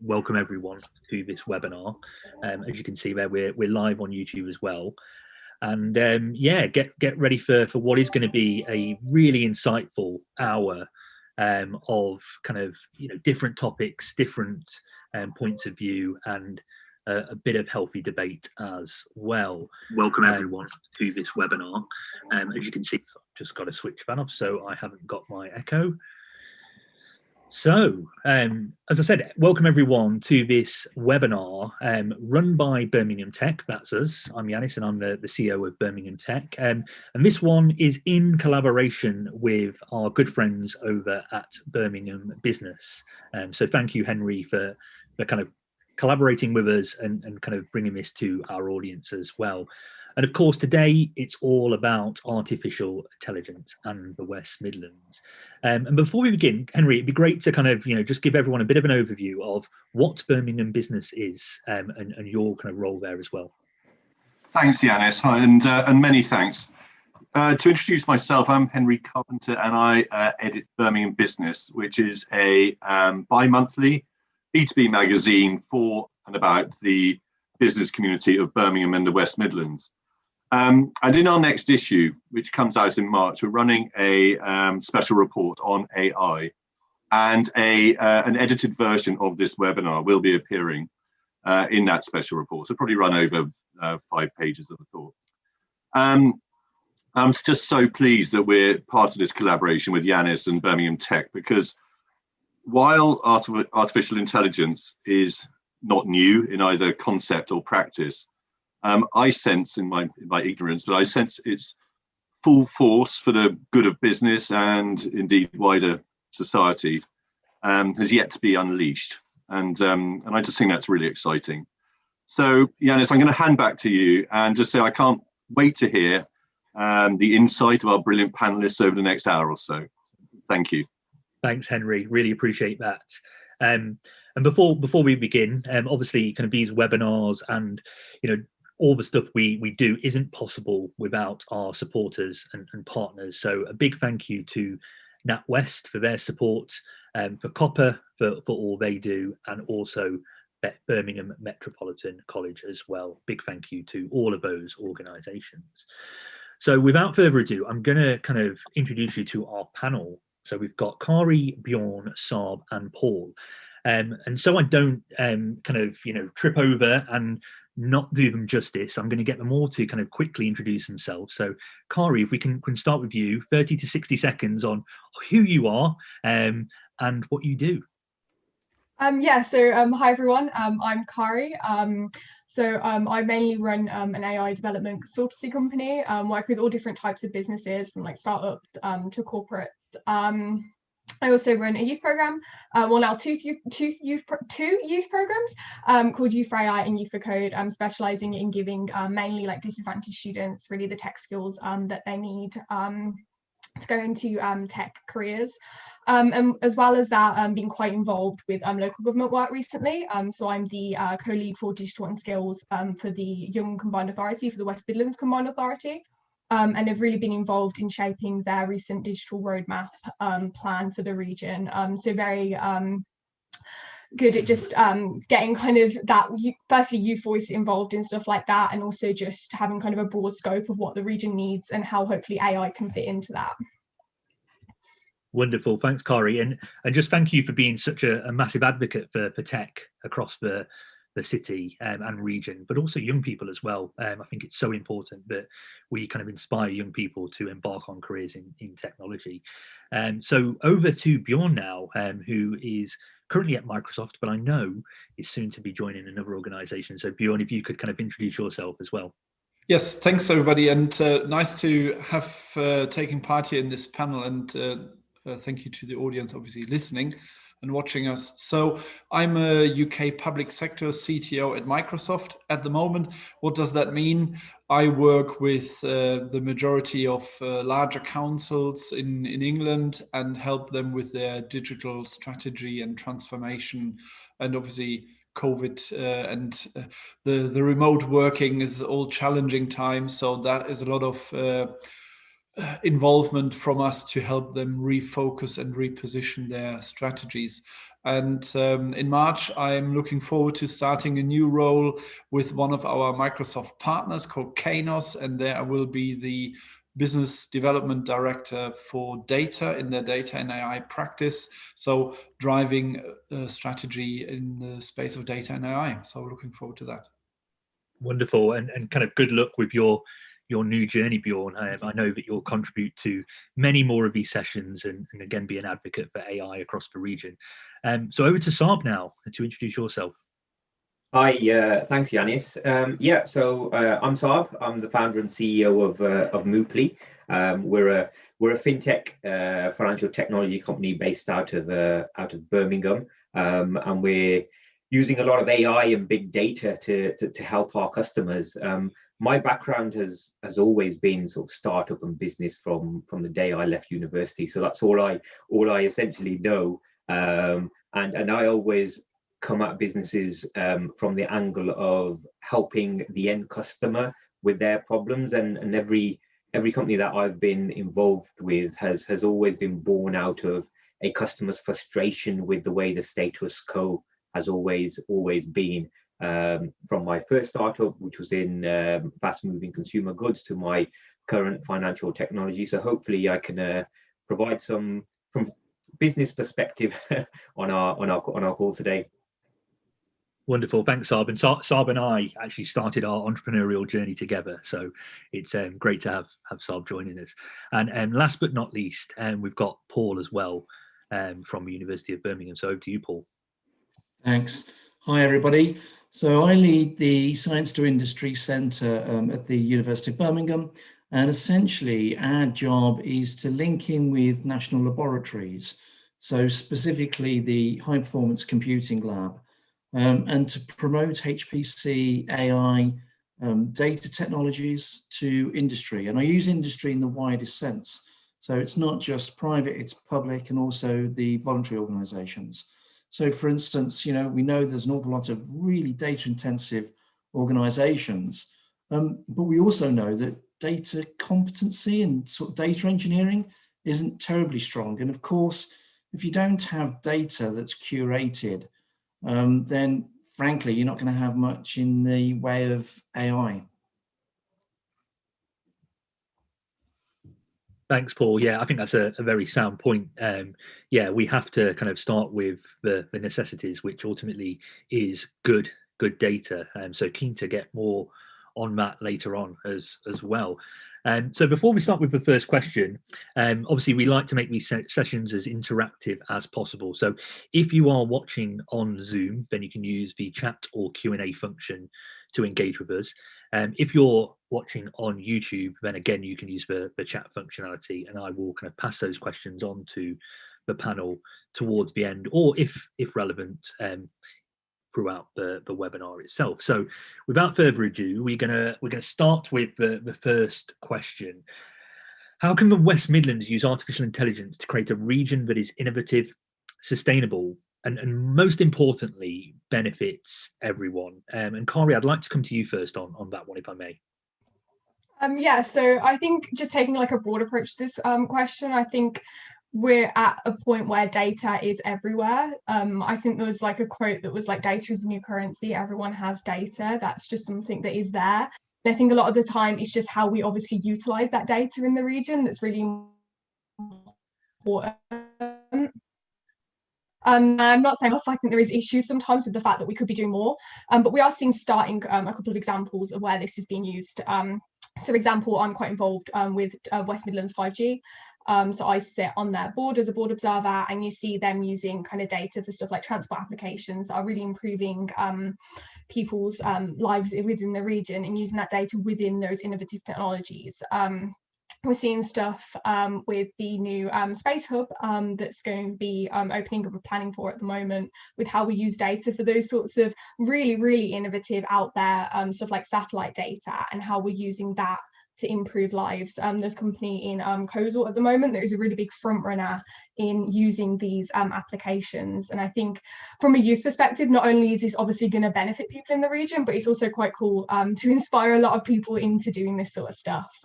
Welcome everyone to this webinar. As you can see there, we're live on YouTube as well. And get ready for what is going to be a really insightful hour of kind of different topics, different points of view, and a bit of healthy debate as well. Welcome everyone to this webinar. As you can see, I've just got to switch that off so I haven't got my echo. So, as I said, welcome everyone to this webinar run by Birmingham Tech. That's us. I'm Yanis and I'm the CEO of Birmingham Tech. And this one is in collaboration with our good friends over at Birmingham Business. So thank you, Henry, for kind of collaborating with us and kind of bringing this to our audience as well. And of course, today it's all about artificial intelligence and the West Midlands. And before we begin, Henry, it'd be great to kind of, just give everyone a bit of an overview of what Birmingham Business is and your kind of role there as well. Thanks, Yanis, and many thanks. To introduce myself, I'm Henry Carpenter and I edit Birmingham Business, which is a bi-monthly B2B magazine for and about the business community of Birmingham and the West Midlands. And in our next issue, which comes out in March, we're running a special report on AI, and an edited version of this webinar will be appearing in that special report. So probably run over 5 pages of the thought. I'm just so pleased that we're part of this collaboration with Yanis and Birmingham Tech, because while artificial intelligence is not new in either concept or practice, I sense in my ignorance, but I sense its full force for the good of business and indeed wider society has yet to be unleashed. And I just think that's really exciting. So, Yanis, I'm going to hand back to you and just say I can't wait to hear the insight of our brilliant panelists over the next hour or so. Thank you. Thanks, Henry. Really appreciate that. And before we begin, obviously, kind of these webinars and all the stuff we do isn't possible without our supporters and partners. So a big thank you to NatWest for their support, for Copper for all they do, and also Birmingham Metropolitan College as well. Big thank you to all of those organisations. So without further ado, I'm going to kind of introduce you to our panel. So we've got Kari, Bjorn, Saab, and Paul. And so I don't trip over and not do them justice, I'm going to get them all to kind of quickly introduce themselves. So Kari, if we can start with you, 30 to 60 seconds on who you are and what you do. Hi everyone, I'm Kari. I mainly run an AI development consultancy company, work with all different types of businesses from like startups to corporate. I also run a youth program, two youth programs called Youth for AI and Youth for Code, specializing in giving mainly like disadvantaged students really the tech skills that they need to go into tech careers. And as well as that, being quite involved with local government work recently. So I'm the co-lead for digital and skills for the Young Combined Authority, for the West Midlands Combined Authority. And have really been involved in shaping their recent digital roadmap plan for the region. So very good at just getting kind of that, firstly, youth voice involved in stuff like that, and also just having kind of a broad scope of what the region needs and how hopefully AI can fit into that. Wonderful. Thanks, Kari. And just thank you for being such a massive advocate for tech across the city and region, but also young people as well. I think it's so important that we kind of inspire young people to embark on careers in technology. So over to Bjorn now, who is currently at Microsoft, but I know is soon to be joining another organization. So Bjorn, if you could kind of introduce yourself as well. Yes, thanks everybody, and nice to have taken part here in this panel, and thank you to the audience obviously listening and watching us. So I'm a UK public sector CTO at Microsoft at the moment. What does that mean? I work with the majority of larger councils in England and help them with their digital strategy and transformation. And obviously COVID and the remote working is all challenging times. So that is a lot of involvement from us to help them refocus and reposition their strategies. And in March, I'm looking forward to starting a new role with one of our Microsoft partners called Kainos, and there I will be the business development director for data in their data and AI practice. So driving a strategy in the space of data and AI. So looking forward to that. Wonderful, and kind of good luck with your new journey, Bjorn. I know that you'll contribute to many more of these sessions and again be an advocate for AI across the region. So over to Saab now to introduce yourself. Hi, thanks, Yanis. So I'm Saab. I'm the founder and CEO of Mooply. We're a fintech financial technology company based out of Birmingham, and we're using a lot of AI and big data to help our customers. My background has always been sort of startup and business from the day I left university. So that's all I essentially know. And I always come at businesses from the angle of helping the end customer with their problems, and every company that I've been involved with has always been born out of a customer's frustration with the way the status quo has always been. From my first startup, which was in fast-moving consumer goods, to my current financial technology. So hopefully I can provide some from business perspective on our call today. Wonderful, thanks, Saab. And Saab and I actually started our entrepreneurial journey together, so it's great to have Saab joining us. And last but not least, we've got Paul as well from the University of Birmingham. So over to you, Paul. Thanks. Hi, everybody. So I lead the Science to Industry Centre at the University of Birmingham, and essentially our job is to link in with national laboratories, so specifically the High Performance Computing Lab, and to promote HPC AI data technologies to industry. And I use industry in the widest sense. So it's not just private, it's public, and also the voluntary organisations. So for instance, we know there's an awful lot of really data intensive organizations, but we also know that data competency and sort of data engineering isn't terribly strong. And of course, if you don't have data that's curated, then frankly, you're not going to have much in the way of AI. Thanks, Paul. Yeah, I think that's a very sound point. Yeah, we have to kind of start with the necessities, which ultimately is good data. So keen to get more on that later on as well. So before we start with the first question, obviously we like to make these sessions as interactive as possible. So if you are watching on Zoom, then you can use the chat or Q&A function to engage with us. If you're watching on YouTube, then again, you can use the chat functionality, and I will kind of pass those questions on to the panel towards the end, or if relevant, throughout the webinar itself. So without further ado, we're gonna start with the first question. How can the West Midlands use artificial intelligence to create a region that is innovative, sustainable, and most importantly, benefits everyone? And Kari, I'd like to come to you first on that one, if I may. Yeah, so I think just taking like a broad approach to this question, I think we're at a point where data is everywhere. I think there was like a quote that was like, data is the new currency, everyone has data. That's just something that is there. And I think a lot of the time it's just how we obviously utilize that data in the region that's really important. I'm not saying I think there is issues sometimes with the fact that we could be doing more, but we are seeing starting a couple of examples of where this is being used. So for example, I'm quite involved with West Midlands 5G. So I sit on their board as a board observer, and you see them using kind of data for stuff like transport applications that are really improving people's lives within the region, and using that data within those innovative technologies. We're seeing stuff with the new space hub that's going to be opening, and we're planning for at the moment, with how we use data for those sorts of really, really innovative out there stuff like satellite data, and how we're using that to improve lives. There's a company in Cozal at the moment that is a really big front runner in using these applications. And I think from a youth perspective, not only is this obviously going to benefit people in the region, but it's also quite cool to inspire a lot of people into doing this sort of stuff.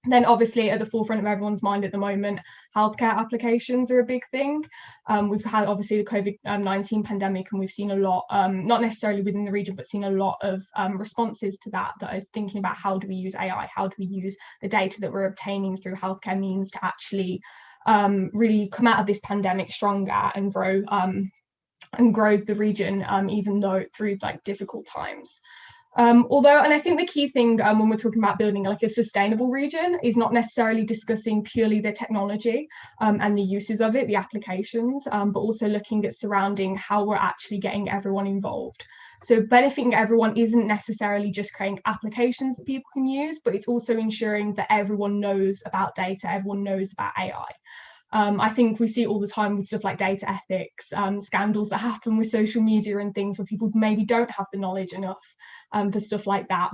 Then obviously at the forefront of everyone's mind at the moment, healthcare applications are a big thing. We've had obviously the COVID-19 pandemic, and we've seen a lot, not necessarily within the region, but seen a lot of responses to that are thinking about how do we use AI, how do we use the data that we're obtaining through healthcare means to actually really come out of this pandemic stronger and grow the region, even though through like difficult times. Although, and I think the key thing when we're talking about building like a sustainable region is not necessarily discussing purely the technology and the uses of it, the applications, but also looking at surrounding how we're actually getting everyone involved. So benefiting everyone isn't necessarily just creating applications that people can use, but it's also ensuring that everyone knows about data, everyone knows about AI. I think we see it all the time with stuff like data ethics, scandals that happen with social media and things where people maybe don't have the knowledge enough for stuff like that.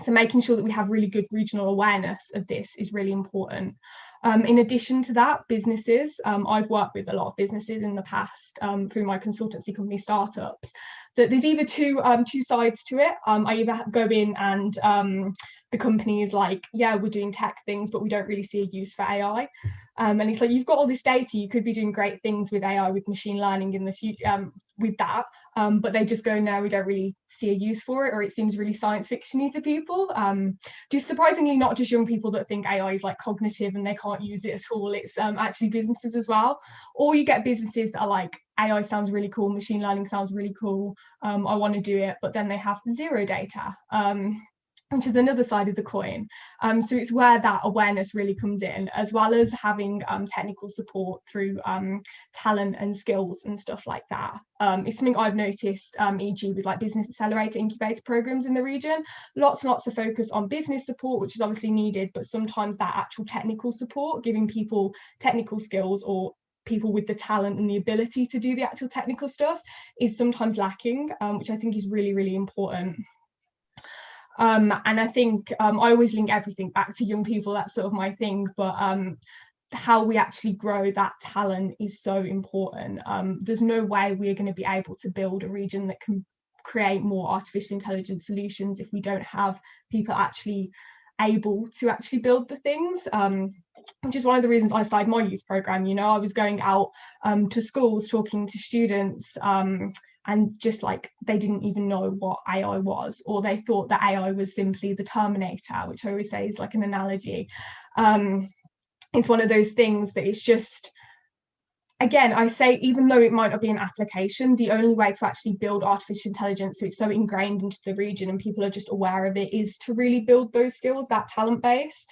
So making sure that we have really good regional awareness of this is really important. In addition to that, businesses, I've worked with a lot of businesses in the past through my consultancy company startups, that there's either two sides to it. I either go in and the company is like, yeah, we're doing tech things, but we don't really see a use for AI. And it's like, you've got all this data, you could be doing great things with AI, with machine learning in the future, with that. But they just go, no, we don't really see a use for it, or it seems really science fiction-y to people. Just surprisingly, not just young people that think AI is like cognitive and they can't use it at all. It's actually businesses as well. Or you get businesses that are like, AI sounds really cool, machine learning sounds really cool, I want to do it, but then they have zero data. Which is another side of the coin. So it's where that awareness really comes in, as well as having technical support through talent and skills and stuff like that. It's something I've noticed, e.g. with like business accelerator incubator programs in the region, lots and lots of focus on business support, which is obviously needed, but sometimes that actual technical support, giving people technical skills or people with the talent and the ability to do the actual technical stuff is sometimes lacking, which I think is really, really important. And I think I always link everything back to young people, that's sort of my thing, but how we actually grow that talent is so important. There's no way we're going to be able to build a region that can create more artificial intelligence solutions if we don't have people actually able to actually build the things. Which is one of the reasons I started my youth program. You know, I was going out to schools, talking to students, and just like they didn't even know what AI was, or they thought that AI was simply the Terminator, which I always say is like an analogy. It's one of those things that it's just, again, I say, even though it might not be an application, the only way to actually build artificial intelligence so it's so ingrained into the region and people are just aware of it is to really build those skills, that talent base.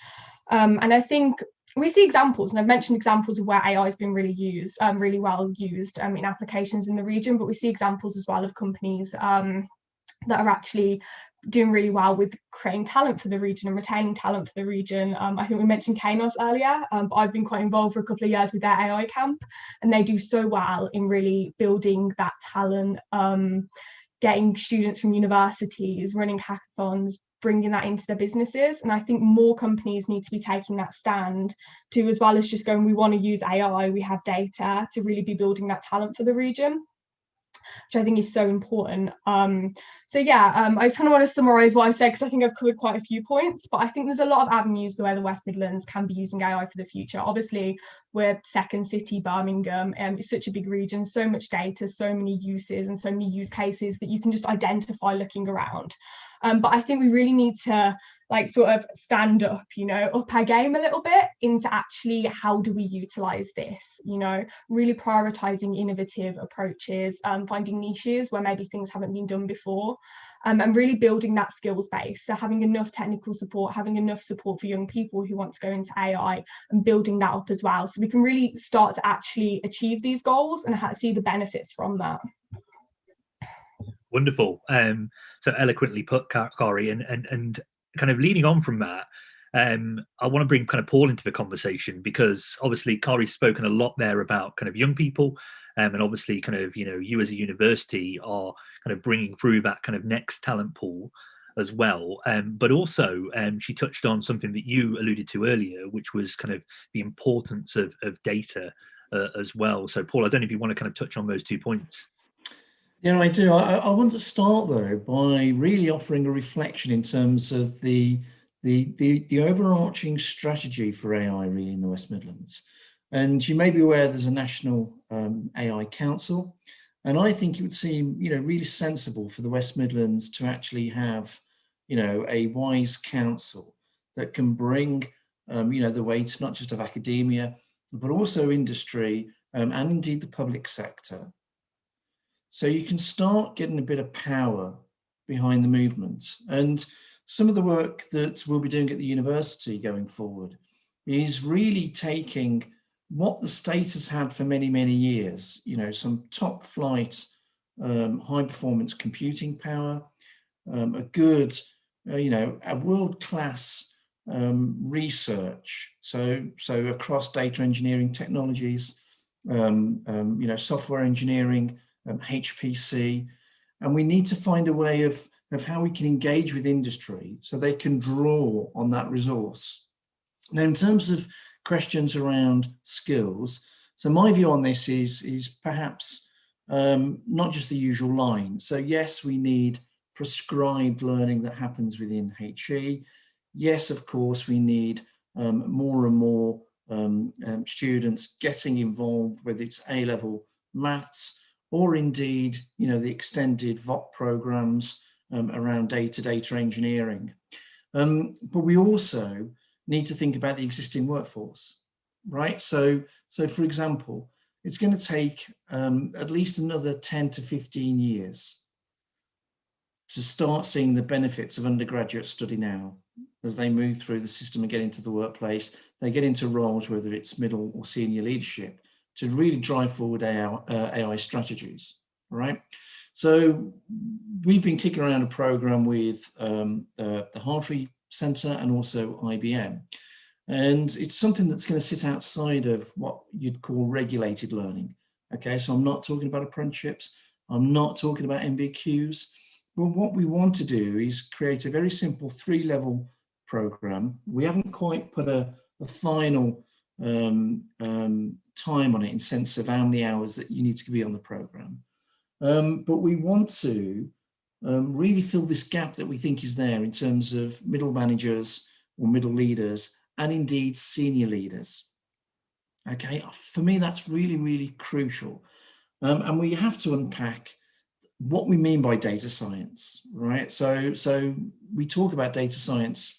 And I think we see examples, and I've mentioned examples of where AI has been really used, really well used in applications in the region, but we see examples as well of companies that are actually doing really well with creating talent for the region and retaining talent for the region. I think we mentioned Kainos earlier, but I've been quite involved for a couple of years with their AI camp, and they do so well in really building that talent, getting students from universities, running hackathons, bringing that into their businesses. And I think more companies need to be taking that stand to, as well as just going, we want to use AI, we have data, to really be building that talent for the region, which I think is so important. So yeah, I just kind of want to summarize what I said, because I think I've covered quite a few points, but I think there's a lot of avenues where the West Midlands can be using AI for the future. Obviously, we're second city, Birmingham, it's such a big region, so much data, so many uses and so many use cases that you can just identify looking around. But I think we really need to like sort of stand up, up our game a little bit into actually how do we utilize this, really prioritizing innovative approaches, finding niches where maybe things haven't been done before, and really building that skills base. So having enough technical support, having enough support for young people who want to go into AI, and building that up as well, so we can really start to actually achieve these goals and see the benefits from that. Wonderful. So eloquently put, Kari, and kind of leading on from that, I want to bring kind of Paul into the conversation, because obviously Kari's spoken a lot there about kind of young people, and obviously kind of, you as a university are kind of bringing through that kind of next talent pool as well. But also she touched on something that you alluded to earlier, which was kind of the importance of data as well. So Paul, I don't know if you want to kind of touch on those 2 points. Yeah, I do. I want to start though by really offering a reflection in terms of the the overarching strategy for AI really in the West Midlands. And you may be aware there's a national AI council, and I think it would seem, really sensible for the West Midlands to actually have, a wise council that can bring, the weight not just of academia, but also industry and indeed the public sector. So you can start getting a bit of power behind the movement. And some of the work that we'll be doing at the university going forward is really taking what the state has had for many, many years, some top flight, high performance computing power, a good, a world-class research. So across data engineering technologies, software engineering, HPC, and we need to find a way of how we can engage with industry so they can draw on that resource. Now, in terms of questions around skills, so my view on this is perhaps not just the usual line. So yes, we need prescribed learning that happens within HE. Yes, of course, we need more and more students getting involved, whether it's A-level maths or indeed, the extended VOC programs around data engineering. But we also need to think about the existing workforce, right? So for example, it's going to take at least another 10 to 15 years to start seeing the benefits of undergraduate study now as they move through the system and get into the workplace. They get into roles, whether it's middle or senior leadership, to really drive forward AI strategies, right? So we've been kicking around a program with the Hartree Centre and also IBM. And it's something that's going to sit outside of what you'd call regulated learning. Okay, so I'm not talking about apprenticeships. I'm not talking about MBQs. But what we want to do is create a very simple 3-level program. We haven't quite put a final time on it in sense of how many hours that you need to be on the program. But we want to really fill this gap that we think is there in terms of middle managers or middle leaders and indeed senior leaders. Okay, for me, that's really, really crucial. And we have to unpack what we mean by data science, right? So we talk about data science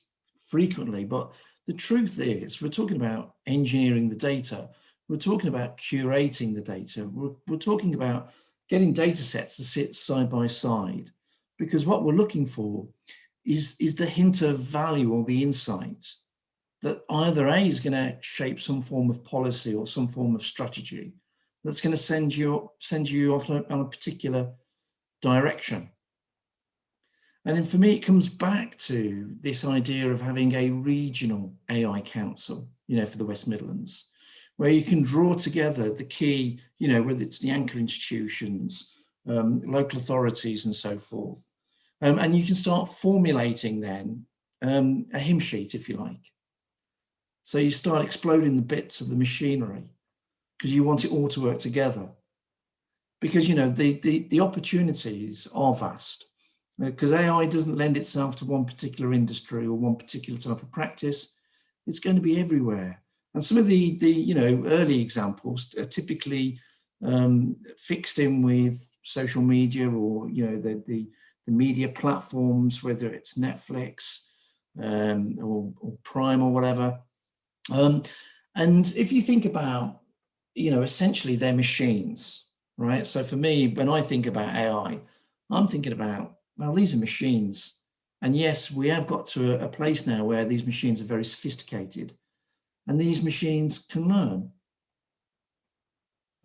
frequently, but the truth is we're talking about engineering the data. We're talking about curating the data. We're talking about getting data sets to sit side by side, because what we're looking for is the hint of value or the insight that either A is going to shape some form of policy or some form of strategy that's going to send you off on a particular direction. And then for me, it comes back to this idea of having a regional AI council, for the West Midlands, where you can draw together the key, whether it's the anchor institutions, local authorities and so forth. And you can start formulating then a hymn sheet, if you like. So you start exploding the bits of the machinery because you want it all to work together. Because, the opportunities are vast. Because AI doesn't lend itself to one particular industry or one particular type of practice. It's going to be everywhere. And some of the early examples are typically fixed in with social media or, the media platforms, whether it's Netflix or Prime or whatever. And if you think about, essentially they're machines, right? So for me, when I think about AI, I'm thinking about, well, these are machines. And yes, we have got to a place now where these machines are very sophisticated and these machines can learn.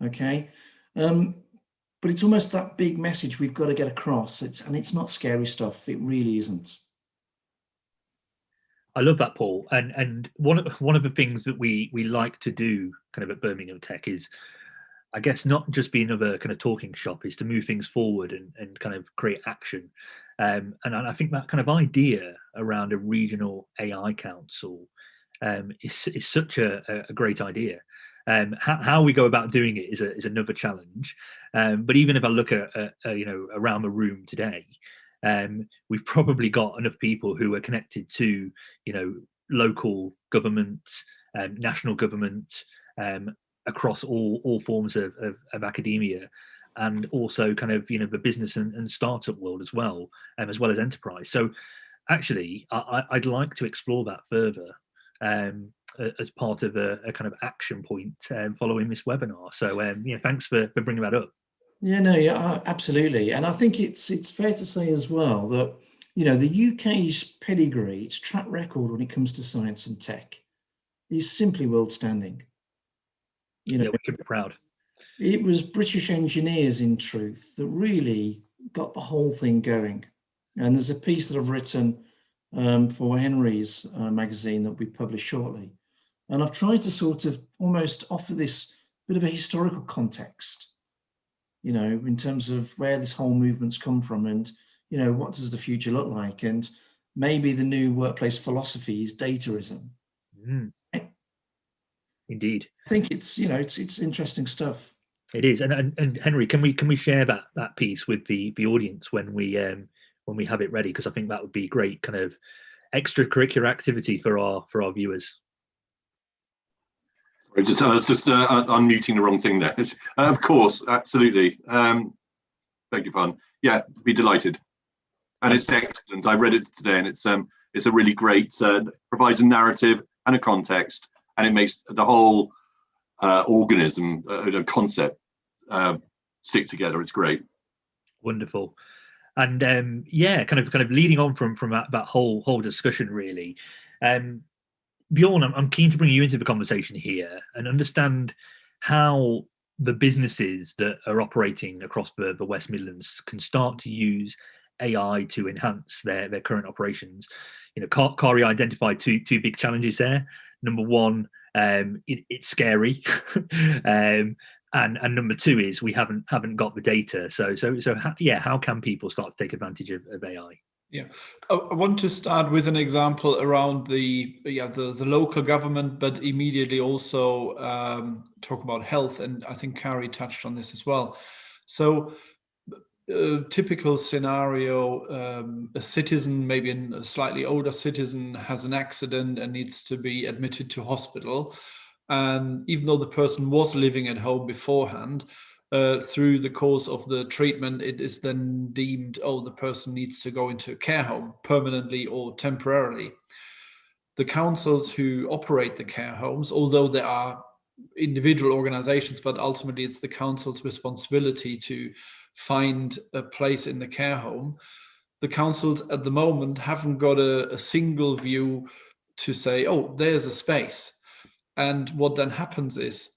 Okay. But it's almost that big message we've got to get across. And it's not scary stuff. It really isn't. I love that, Paul. And one of the things that we like to do kind of at Birmingham Tech is, I guess, not just be another kind of talking shop, is to move things forward and kind of create action. And I think that kind of idea around a regional AI council is such a great idea. How we go about doing it is another challenge. But even if I look at around the room today, we've probably got enough people who are connected to, local government, national government, across all forms of academia, and also kind of the business and startup world as well as enterprise. So actually, I'd like to explore that further as part of a kind of action point following this webinar. So thanks for bringing that up. Yeah, absolutely. And I think it's fair to say as well that, the UK's pedigree, its track record when it comes to science and tech is simply world standing. We should be proud. It was British engineers, in truth, that really got the whole thing going. And there's a piece that I've written for Henry's magazine that we publish shortly. And I've tried to sort of almost offer this bit of a historical context, in terms of where this whole movement's come from, and, what does the future look like? And maybe the new workplace philosophy is dataism. Indeed. I think it's interesting stuff. It is. And Henry, can we share that piece with the audience when we have it ready? Because I think that would be great kind of extracurricular activity for our viewers. I was just unmuting the wrong thing there. Of course, absolutely. Beg your pardon. Yeah, be delighted. And it's excellent. I read it today, and it's a really great. Provides a narrative and a context, and it makes the whole organism, concept, stick together. It's great. Wonderful. And kind of leading on from that whole discussion, really. Bjorn, I'm keen to bring you into the conversation here and understand how the businesses that are operating across the West Midlands can start to use AI to enhance their current operations. Kari identified two big challenges there. Number one, it's scary, and number two is we haven't got the data. So how can people start to take advantage of AI? Yeah, I want to start with an example around the local government, but immediately also talk about health, and I think Kari touched on this as well. So, typical scenario: a citizen, maybe a slightly older citizen, has an accident and needs to be admitted to hospital, and even though the person was living at home beforehand, through the course of the treatment, it is then deemed, the person needs to go into a care home permanently or temporarily. The councils who operate the care homes, although there are individual organizations, but ultimately it's the council's responsibility to find a place in the care home. The councils at the moment haven't got a single view to say, there's a space. And what then happens is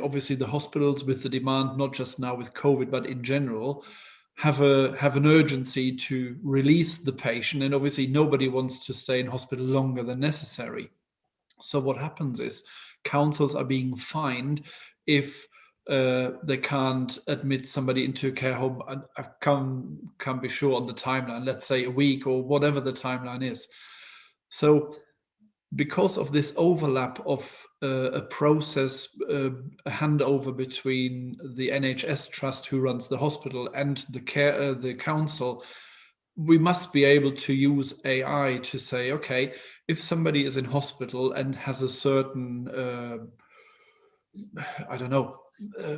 obviously the hospitals, with the demand, not just now with COVID, but in general, have an urgency to release the patient. And obviously nobody wants to stay in hospital longer than necessary. So what happens is councils are being fined if they can't admit somebody into a care home. I can't be sure on the timeline, let's say a week or whatever the timeline is. So because of this overlap of a process, a handover between the NHS trust who runs the hospital and the council, we must be able to use AI to say, okay, if somebody is in hospital and has a certain,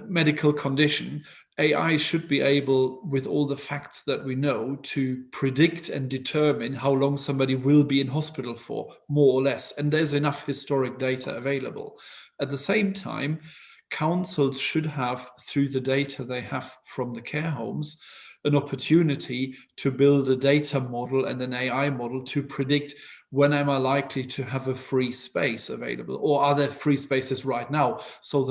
medical condition, AI should be able, with all the facts that we know, to predict and determine how long somebody will be in hospital for, more or less. And there's enough historic data available. At the same time, councils should have, through the data they have from the care homes, an opportunity to build a data model and an AI model to predict when am I likely to have a free space available, or are there free spaces right now? So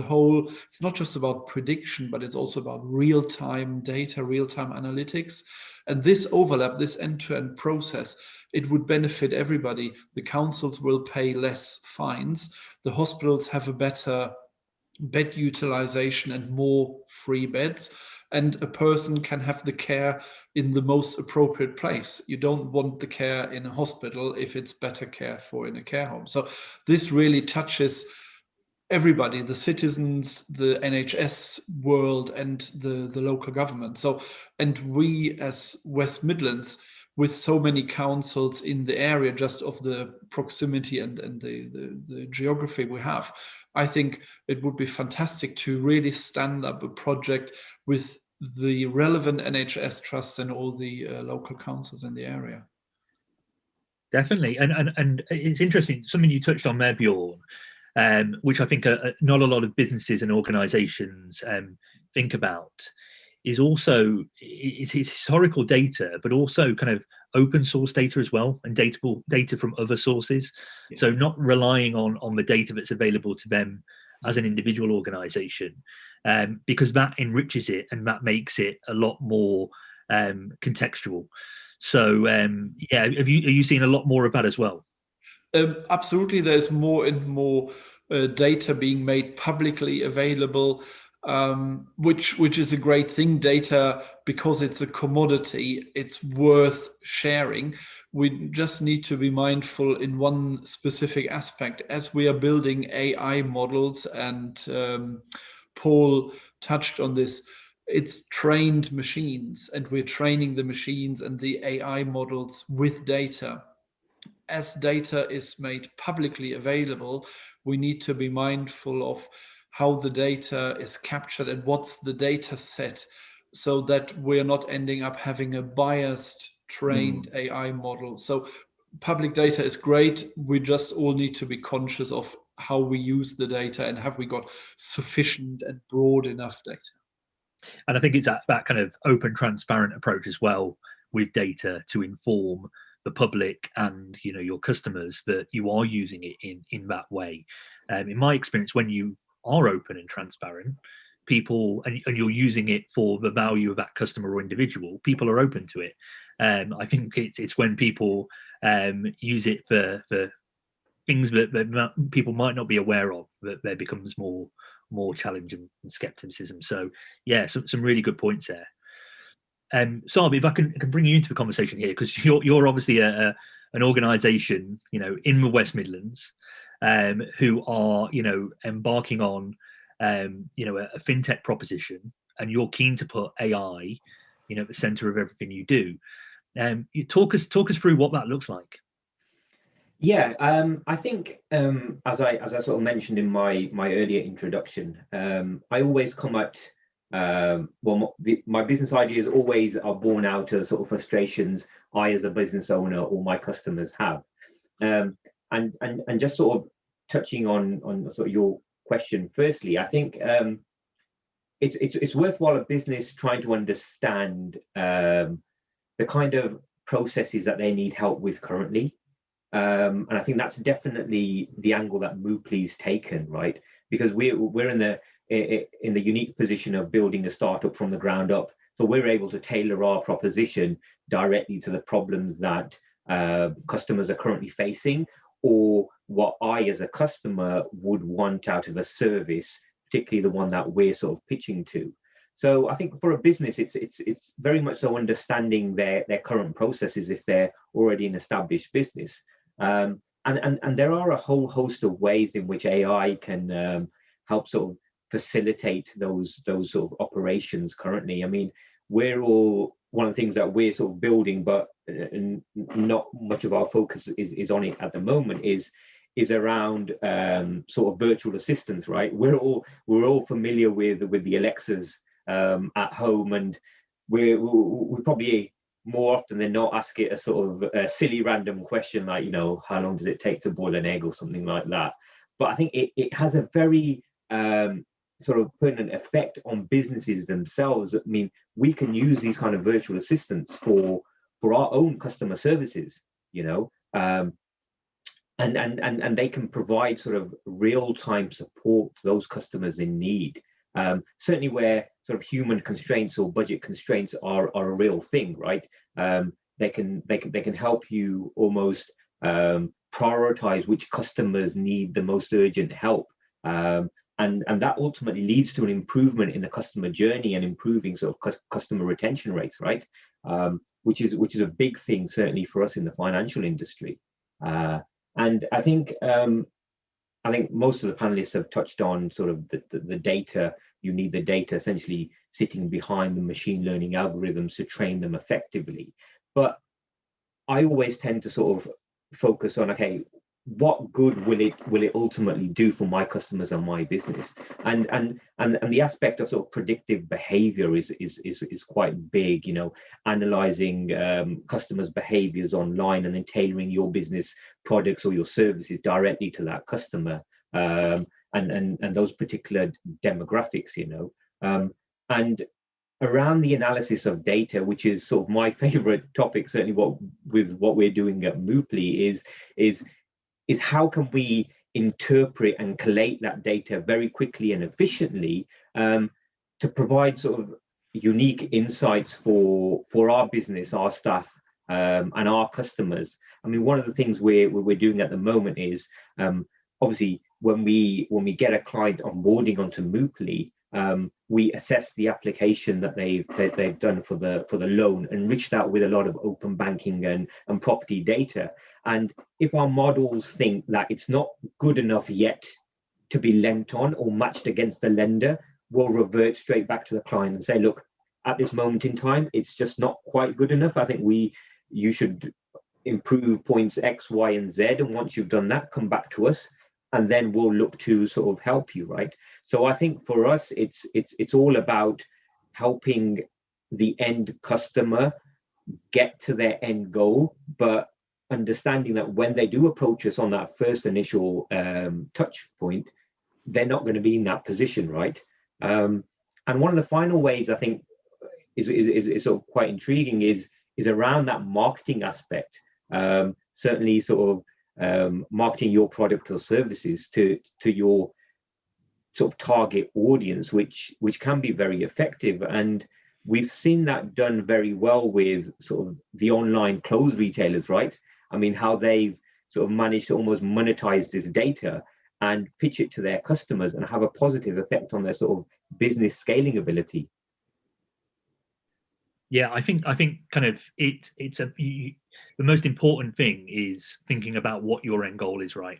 it's not just about prediction, but it's also about real-time data, real-time analytics. And this overlap, this end-to-end process, it would benefit everybody. The councils will pay less fines. The hospitals have a better bed utilization and more free beds. And a person can have the care in the most appropriate place. You don't want the care in a hospital if it's better cared for in a care home. So this really touches everybody, the citizens, the NHS world, and the local government. So, and we as West Midlands, with so many councils in the area, just of the proximity and the geography we have, I think it would be fantastic to really stand up a project with the relevant NHS trusts and all the local councils in the area. Definitely, and it's interesting, something you touched on there, Bjorn, which I think not a lot of businesses and organisations think about, is also it's historical data, but also kind of open source data as well, and data from other sources. Yes. So not relying on the data that's available to them as an individual organisation, because that enriches it and that makes it a lot more contextual. So yeah, are you seeing a lot more of that as well? Absolutely, there's more and more data being made publicly available, which is a great thing. Data, because it's a commodity, it's worth sharing. We just need to be mindful in one specific aspect as we are building AI models, and Paul touched on this. It's trained machines, and we're training the machines and the AI models with data. As data is made publicly available, we need to be mindful of how the data is captured and what's the data set, so that we're not ending up having a biased trained AI model. So public data is great. We just all need to be conscious of how we use the data, and have we got sufficient and broad enough data. And I think it's that kind of open, transparent approach as well with data to inform the public and your customers that you are using it in that way. In my experience, when you are open and transparent, people and you're using it for the value of that customer or individual, people are open to it. I think it's when people use it for things that people might not be aware of that there becomes more challenge and skepticism. So yeah, some really good points there. Saab, if I can bring you into the conversation here, because you're obviously an organisation, in the West Midlands, who are, embarking on, a fintech proposition, and you're keen to put AI, at the centre of everything you do. You talk us through what that looks like. Yeah, I think as I sort of mentioned in my earlier introduction, I always come at my business ideas always are born out of sort of frustrations I as a business owner or my customers have, and just sort of touching on sort of your question. Firstly, I think it's worthwhile a business trying to understand the kind of processes that they need help with currently. And I think that's definitely the angle that Mooply's taken, right? Because we're in the unique position of building a startup from the ground up, so we're able to tailor our proposition directly to the problems that customers are currently facing, or what I as a customer would want out of a service, particularly the one that we're sort of pitching to. So I think for a business, it's very much so understanding their current processes if they're already an established business. And there are a whole host of ways in which AI can help sort of facilitate those sort of operations currently. I mean, one of the things that we're sort of building, but not much of our focus is on it at the moment, is around sort of virtual assistants, right? We're all familiar with the Alexas at home, and we probably more often than not ask it a sort of a silly random question like, how long does it take to boil an egg or something like that. But I think it has a very sort of pertinent effect on businesses themselves. I mean, we can use these kind of virtual assistants for our own customer services, and they can provide sort of real-time support to those customers in need. Certainly where sort of human constraints or budget constraints are a real thing, right? They can help you almost prioritize which customers need the most urgent help, and that ultimately leads to an improvement in the customer journey and improving sort of customer retention rates, right? Which is a big thing certainly for us in the financial industry. And I think most of the panelists have touched on sort of the data. You need the data essentially sitting behind the machine learning algorithms to train them effectively. But I always tend to sort of focus on, okay, what good will it ultimately do for my customers and my business? And the aspect of sort of predictive behavior is quite big, you know, analyzing customers' behaviors online and then tailoring your business products or your services directly to that customer, and those particular demographics, you know. And around the analysis of data, which is sort of my favorite topic, certainly what we're doing at Mooply, is how can we interpret and collate that data very quickly and efficiently, to provide sort of unique insights for our business, our staff, and our customers. I mean, one of the things we're doing at the moment is, obviously when we get a client onboarding onto Mooply, we assess the application that they've done for the loan, enrich that with a lot of open banking and property data. And if our models think that it's not good enough yet to be lent on or matched against the lender, we'll revert straight back to the client and say, look, at this moment in time, it's just not quite good enough. I think you should improve points X, Y, and Z. And once you've done that, come back to us, and then we'll look to sort of help you, right? So I think for us, it's all about helping the end customer get to their end goal, but understanding that when they do approach us on that first initial touch point, they're not going to be in that position, right? And one of the final ways I think is sort of quite intriguing is around that marketing aspect. Certainly sort of marketing your product or services to your sort of target audience, which can be very effective. And we've seen that done very well with sort of the online clothes retailers, right? I mean, how they've sort of managed to almost monetize this data and pitch it to their customers and have a positive effect on their sort of business scaling ability. Yeah, I think kind of the most important thing is thinking about what your end goal is, right?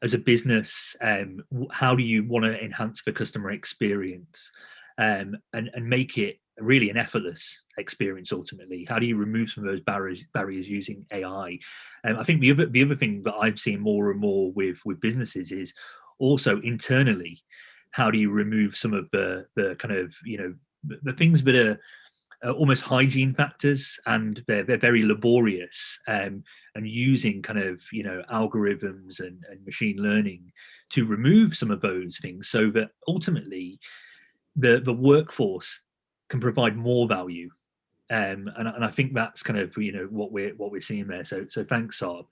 As a business, how do you want to enhance the customer experience, and make it really an effortless experience ultimately? How do you remove some of those barriers using AI? I think the other thing that I've seen more and more with businesses is also internally, how do you remove some of the kind of, you know, the things that are almost hygiene factors, and they're very laborious, and using kind of, you know, algorithms and machine learning to remove some of those things, so that ultimately the workforce can provide more value. And I think that's kind of, you know, what we're seeing there. So thanks, Saab.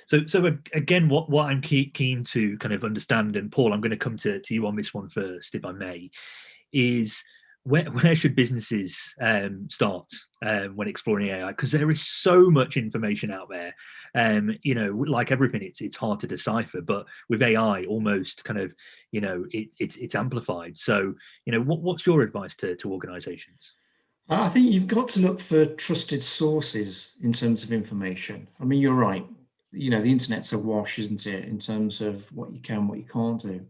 So again, what I'm keen to kind of understand, and Paul, I'm going to come to you on this one first, if I may, is where should businesses start when exploring AI? Because there is so much information out there. You know, like everything, it's hard to decipher. But with AI, almost kind of, you know, it's amplified. So, you know, what's your advice to organisations? I think you've got to look for trusted sources in terms of information. I mean, you're right. You know, the internet's awash, isn't it, in terms of what you can, what you can't do.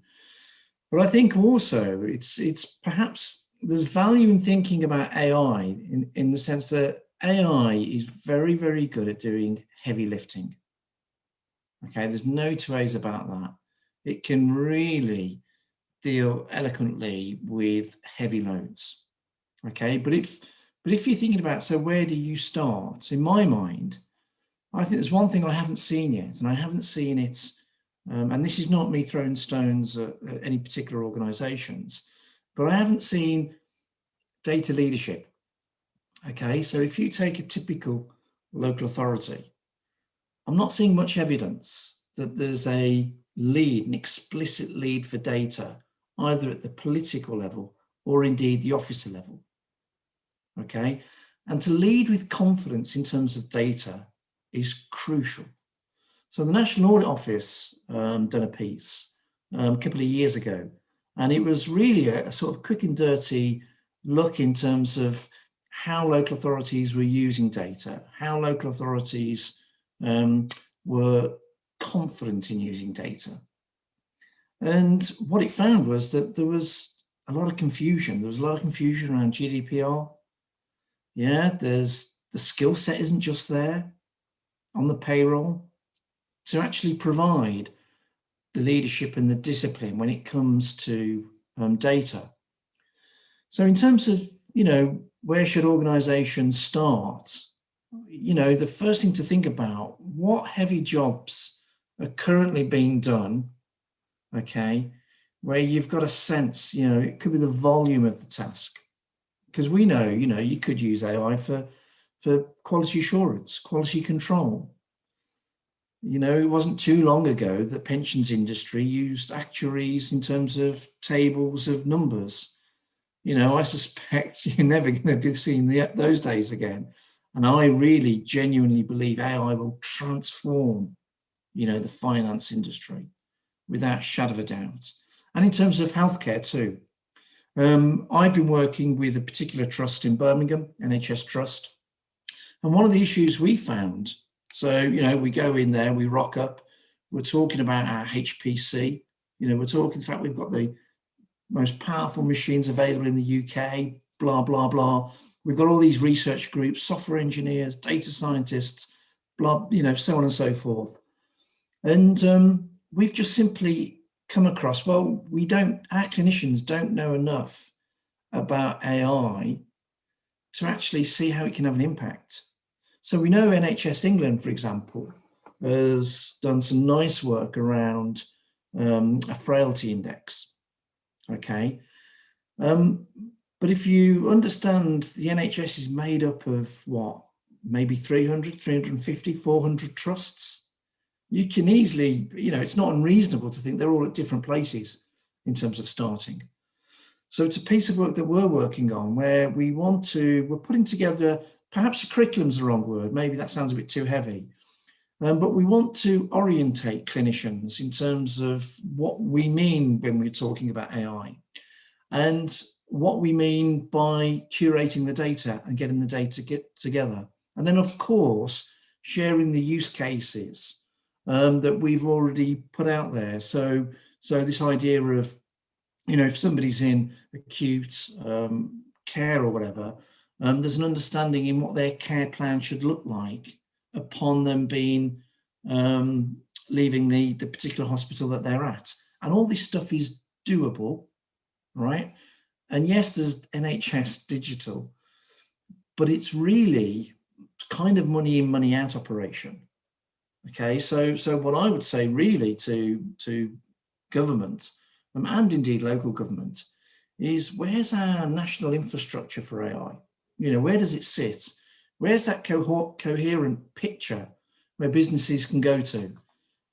But I think also it's perhaps there's value in thinking about AI in the sense that AI is very, very good at doing heavy lifting. Okay, there's no two ways about that. It can really deal eloquently with heavy loads. Okay, but if you're thinking about, so where do you start? In my mind, I think there's one thing I haven't seen yet, and I haven't seen it, and this is not me throwing stones at any particular organizations, but I haven't seen data leadership. Okay, so if you take a typical local authority, I'm not seeing much evidence that there's a lead, an explicit lead for data, either at the political level or indeed the officer level. Okay, and to lead with confidence in terms of data is crucial. So the National Audit Office done a piece a couple of years ago, and it was really a sort of quick and dirty look in terms of how local authorities were using data, how local authorities were confident in using data. And what it found was that there was a lot of confusion. There was a lot of confusion around GDPR. Yeah, there's the skill set isn't just there on the payroll to actually provide the leadership and the discipline when it comes to data. So in terms of, where should organizations start? The first thing to think about, what heavy jobs are currently being done, okay, where you've got a sense, it could be the volume of the task. Because we know, you could use AI for quality assurance, quality control. It wasn't too long ago that pensions industry used actuaries in terms of tables of numbers. I suspect you're never going to be seeing those days again. And I really genuinely believe AI will transform, the finance industry without a shadow of a doubt. And in terms of healthcare too. I've been working with a particular trust in Birmingham, NHS Trust. And one of the issues we found, so, we go in there, we rock up, we're talking about our HPC, we're talking, in fact, we've got the most powerful machines available in the UK, blah, blah, blah. We've got all these research groups, software engineers, data scientists, blah, so on and so forth. And we've just simply come across, well, our clinicians don't know enough about AI to actually see how it can have an impact. So we know NHS England, for example, has done some nice work around a frailty index, okay? But if you understand the NHS is made up of what, maybe 300, 350, 400 trusts, you can easily, it's not unreasonable to think they're all at different places in terms of starting. So it's a piece of work that we're working on where we're putting together, perhaps a curriculum's the wrong word, maybe that sounds a bit too heavy, but we want to orientate clinicians in terms of what we mean when we're talking about AI and what we mean by curating the data and getting the data together. And then, of course, sharing the use cases that we've already put out there. So this idea of, if somebody's in acute care or whatever, there's an understanding in what their care plan should look like upon them being leaving the particular hospital that they're at. And all this stuff is doable, right? And yes, there's NHS digital, but it's really kind of money in, money out operation. Okay, so what I would say really to government and indeed local government is, where's our national infrastructure for AI? Where does it sit? Where's that coherent picture where businesses can go to?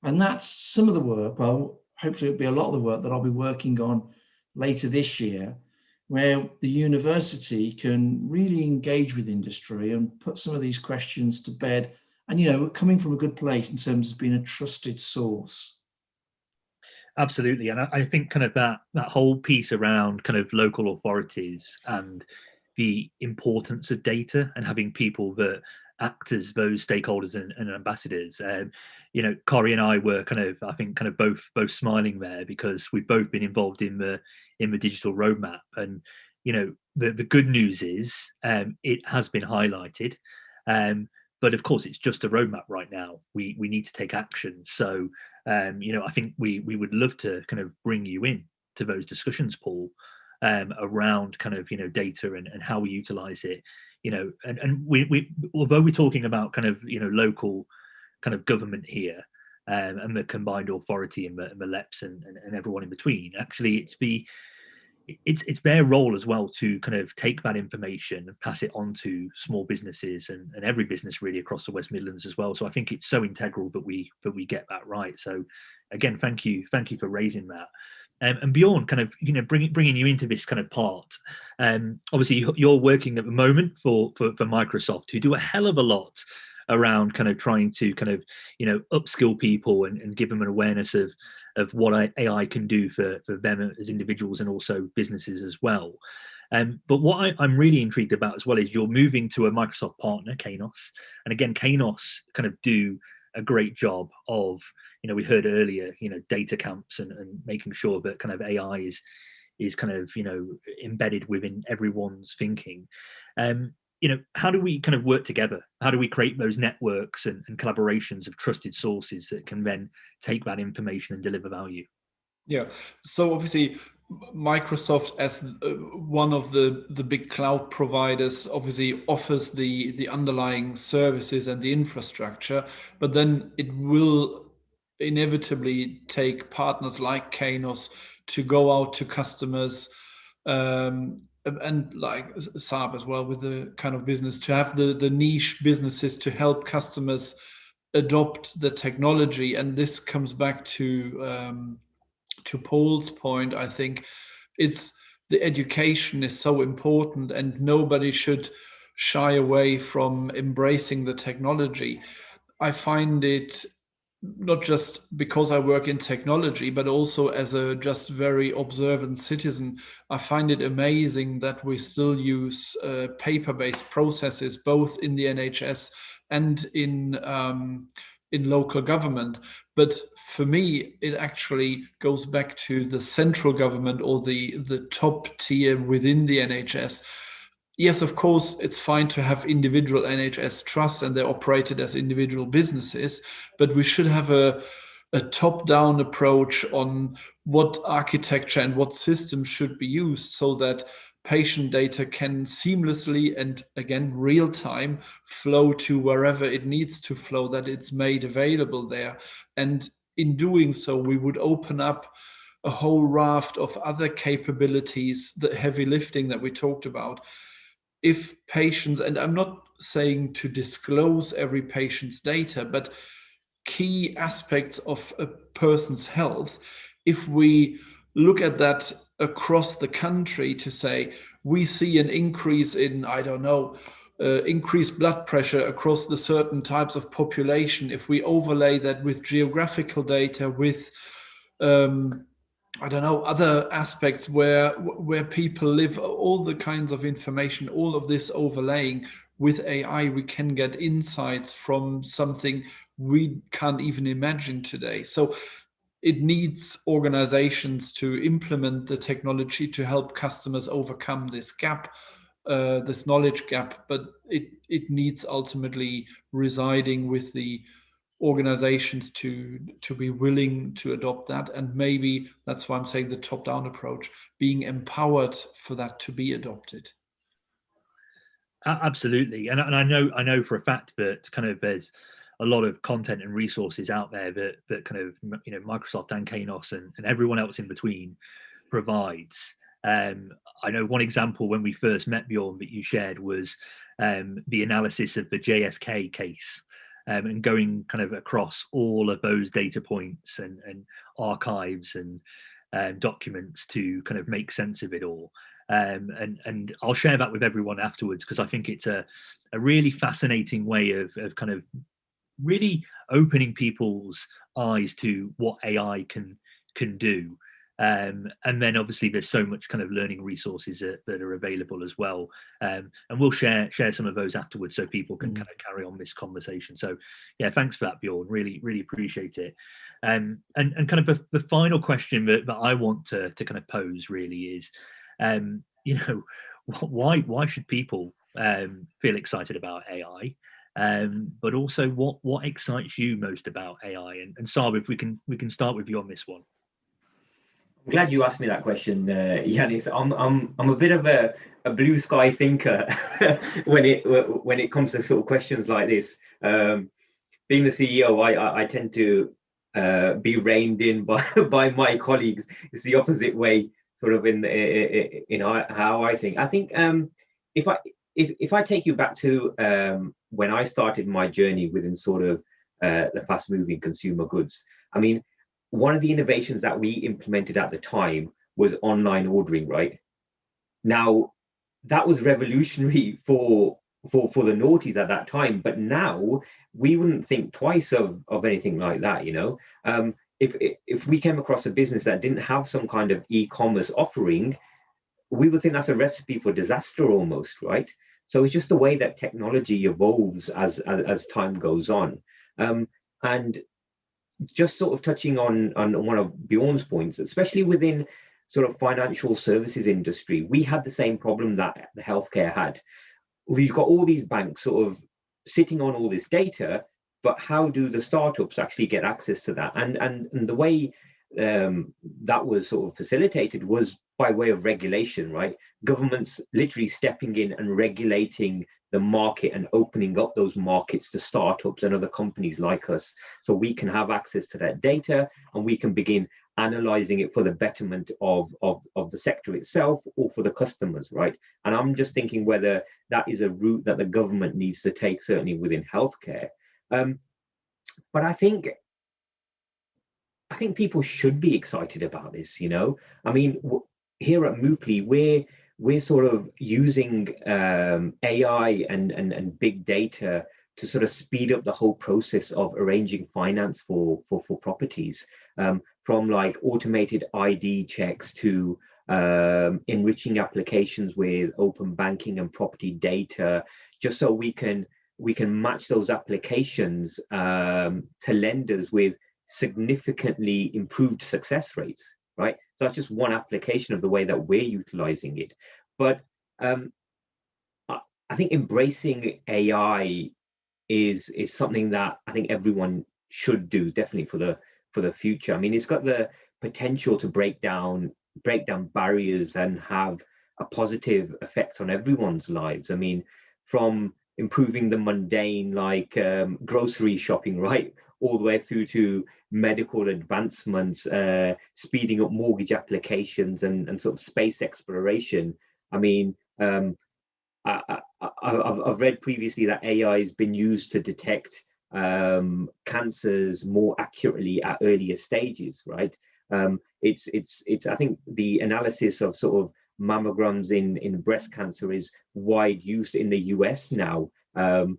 And that's some of the work, well, hopefully it'll be a lot of the work that I'll be working on later this year, where the university can really engage with industry and put some of these questions to bed. And, we're coming from a good place in terms of being a trusted source. Absolutely. And I think kind of that whole piece around kind of local authorities and the importance of data and having people that act as those stakeholders and ambassadors. Corey and I were I think both smiling there, because we've both been involved in the digital roadmap. And, the good news is it has been highlighted. But of course, it's just a roadmap right now. We need to take action. So, I think we would love to kind of bring you in to those discussions, Paul, around kind of, data and how we utilize it, and we although we're talking about kind of, local kind of government here, and the combined authority and the LEPs and everyone in between, actually it's their role as well to kind of take that information and pass it on to small businesses and every business really across the West Midlands as well. So I think it's so integral that we get that right. So again, thank you for raising that. And Bjorn, kind of, bringing you into this kind of part. Obviously, you're working at the moment for Microsoft, who do a hell of a lot around kind of trying to kind of, upskill people and give them an awareness of what AI can do for them as individuals and also businesses as well. But what I'm really intrigued about as well is you're moving to a Microsoft partner, Kainos. And again, Kainos kind of do a great job of, we heard earlier, data camps and making sure that kind of AI is kind of, embedded within everyone's thinking. how do we kind of work together? How do we create those networks and collaborations of trusted sources that can then take that information and deliver value? Yeah, so obviously Microsoft, as one of the big cloud providers, obviously offers the underlying services and the infrastructure, but then it will inevitably take partners like Kainos to go out to customers, and like Saab as well, with the kind of business, to have the niche businesses to help customers adopt the technology. And this comes back to Paul's point. I think it's the education is so important, and nobody should shy away from embracing the technology. I find it, not just because I work in technology, but also as a just very observant citizen, I find it amazing that we still use paper-based processes, both in the NHS and in local government. But for me, it actually goes back to the central government, or the top tier within the NHS. Yes, of course, it's fine to have individual NHS trusts and they're operated as individual businesses, but we should have a top-down approach on what architecture and what systems should be used, so that patient data can seamlessly and, again, real time, flow to wherever it needs to flow, that it's made available there. And in doing so, we would open up a whole raft of other capabilities, the heavy lifting that we talked about. If patients, and I'm not saying to disclose every patient's data, but key aspects of a person's health, if we look at that across the country to say, we see an increase in, I don't know, increased blood pressure across the certain types of population, if we overlay that with geographical data, with I don't know, other aspects where people live, all the kinds of information, all of this overlaying with AI, we can get insights from something we can't even imagine today. So it needs organizations to implement the technology to help customers overcome this gap, this knowledge gap, but it needs ultimately residing with the organizations to be willing to adopt that. And maybe that's why I'm saying the top-down approach, being empowered for that to be adopted. Absolutely. And I know for a fact that kind of there's a lot of content and resources out there that kind of, Microsoft and Kainos and everyone else in between provides. I know one example when we first met, Bjorn, that you shared was the analysis of the JFK case, and going kind of across all of those data points and archives and documents to kind of make sense of it all. And I'll share that with everyone afterwards, because I think it's a really fascinating way of kind of really opening people's eyes to what AI can do. And then obviously there's so much kind of learning resources that are available as well. And we'll share some of those afterwards so people can kind of carry on this conversation. So yeah, thanks for that, Bjorn. Really, really appreciate it. And kind of the final question that I want to kind of pose really is, why should people feel excited about AI? But also what excites you most about AI? And Saab, if we can start with you on this one. I'm glad you asked me that question, Yanis. I'm a bit of a blue sky thinker when it comes to sort of questions like this. Being the CEO, I tend to be reined in by my colleagues. It's the opposite way, sort of in how I think. I think if I take you back to when I started my journey within sort of the fast-moving consumer goods, I mean, one of the innovations that we implemented at the time was online ordering, right? Now, that was revolutionary for the noughties at that time, but now we wouldn't think twice of anything like that, If we came across a business that didn't have some kind of e-commerce offering, we would think that's a recipe for disaster almost, right? So it's just the way that technology evolves as time goes on. And just sort of touching on one of Bjorn's points, especially within sort of financial services industry, we had the same problem that the healthcare had. we've got all these banks sort of sitting on all this data, but how do the startups actually get access to that? And the way that was sort of facilitated was by way of regulation, right? Governments literally stepping in and regulating the market and opening up those markets to startups and other companies like us, so we can have access to that data and we can begin analyzing it for the betterment of the sector itself or for the customers, right? And I'm just thinking whether that is a route that the government needs to take, certainly within healthcare. But I think people should be excited about this, you know. I mean, here at Mooply, we're sort of using AI and big data to sort of speed up the whole process of arranging finance for properties, from like automated ID checks to enriching applications with open banking and property data, just so we can match those applications to lenders with significantly improved success rates, right? So that's just one application of the way that we're utilizing it. But I think embracing AI is something that I think everyone should do, definitely for the future. I mean, it's got the potential to break down barriers and have a positive effect on everyone's lives. I mean, from improving the mundane, like grocery shopping, right, all the way through to medical advancements, speeding up mortgage applications and sort of space exploration. I mean, I've read previously that AI has been used to detect cancers more accurately at earlier stages, right? It's I think the analysis of sort of mammograms in breast cancer is wide use in the US now, and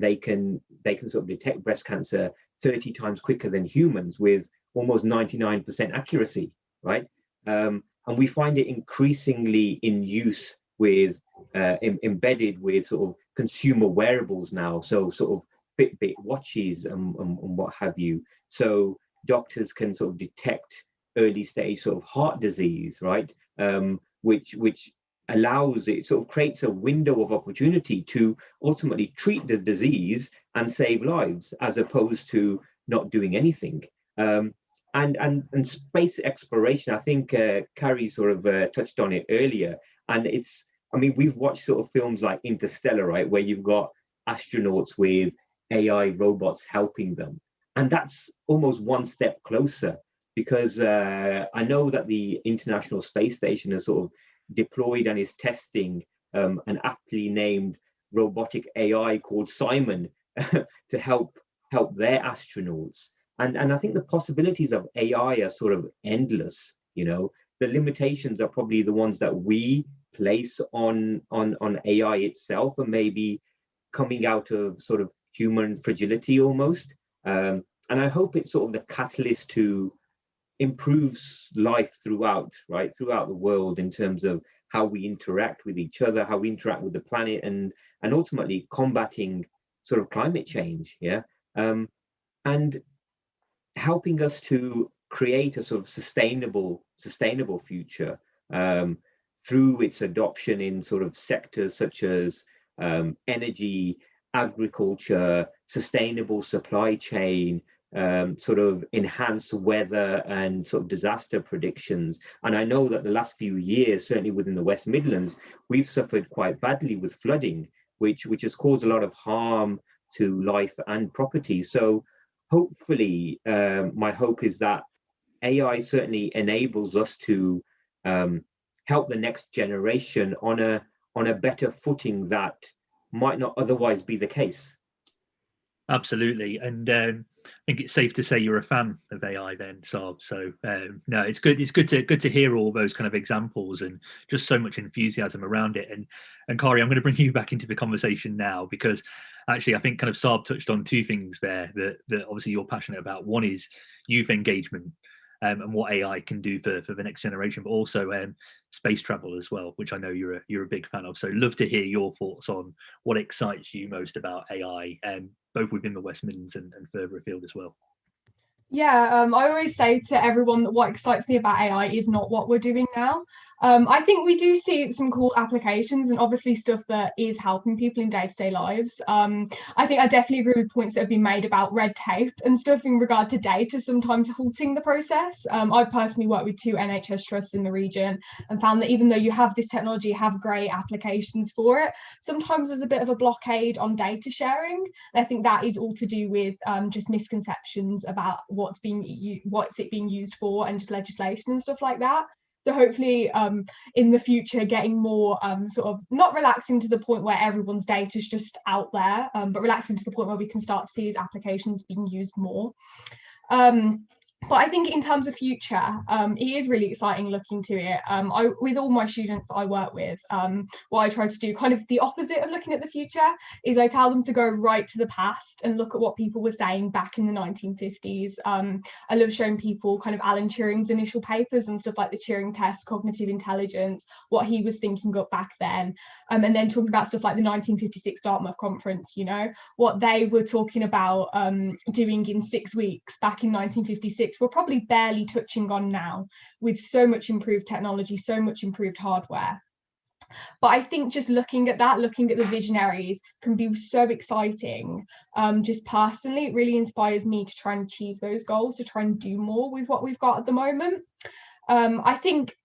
they can sort of detect breast cancer 30 times quicker than humans with almost 99% accuracy, right? And we find it increasingly in use with embedded with sort of consumer wearables now, so sort of Fitbit watches and what have you. So doctors can sort of detect early stage sort of heart disease, right? Which allows it, sort of creates a window of opportunity to ultimately treat the disease and save lives, as opposed to not doing anything. And space exploration, I think Carrie sort of touched on it earlier, and it's, I mean, we've watched sort of films like Interstellar, right, where you've got astronauts with AI robots helping them, and that's almost one step closer, because I know that the International Space Station has sort of deployed and is testing an aptly named robotic AI called Simon to help their astronauts. And I think the possibilities of AI are sort of endless. You know, the limitations are probably the ones that we place on AI itself, and maybe coming out of sort of human fragility almost. And I hope it's sort of the catalyst to improves life throughout the world, in terms of how we interact with each other, how we interact with the planet, and ultimately combating sort of climate change, and helping us to create a sort of sustainable future through its adoption in sort of sectors such as energy, agriculture, sustainable supply chain, sort of enhanced weather and sort of disaster predictions. And I know that the last few years, certainly within the West Midlands, we've suffered quite badly with flooding, which has caused a lot of harm to life and property. So hopefully, my hope is that AI certainly enables us to help the next generation on a better footing that might not otherwise be the case. Absolutely, and I think it's safe to say you're a fan of AI then, Saab. So no, it's good. It's good to hear all those kind of examples and just so much enthusiasm around it. And Kari, I'm going to bring you back into the conversation now, because actually I think kind of Saab touched on two things there that obviously you're passionate about. One is youth engagement and what AI can do for the next generation, but also space travel as well, which I know you're a big fan of. So love to hear your thoughts on what excites you most about AI, both within the West Midlands and further afield as well. Yeah, I always say to everyone that what excites me about AI is not what we're doing now. I think we do see some cool applications and obviously stuff that is helping people in day-to-day lives. I think I definitely agree with points that have been made about red tape and stuff in regard to data sometimes halting the process. I've personally worked with 2 NHS trusts in the region and found that even though you have this technology, have great applications for it, sometimes there's a bit of a blockade on data sharing. And I think that is all to do with just misconceptions about what's it being used for, and just legislation and stuff like that. So hopefully in the future getting more sort of not relaxing to the point where everyone's data is just out there, but relaxing to the point where we can start to see these applications being used more. But I think in terms of future, it is really exciting looking to it. With all my students that I work with, what I try to do, kind of the opposite of looking at the future, is I tell them to go right to the past and look at what people were saying back in the 1950s. I love showing people kind of Alan Turing's initial papers and stuff like the Turing test, cognitive intelligence, what he was thinking up back then. And then talking about stuff like the 1956 Dartmouth Conference, you know, what they were talking about doing in 6 weeks back in 1956. We're probably barely touching on now with so much improved technology, so much improved hardware. But I think just looking at that, looking at the visionaries can be so exciting. Just personally, it really inspires me to try and achieve those goals, to try and do more with what we've got at the moment. I think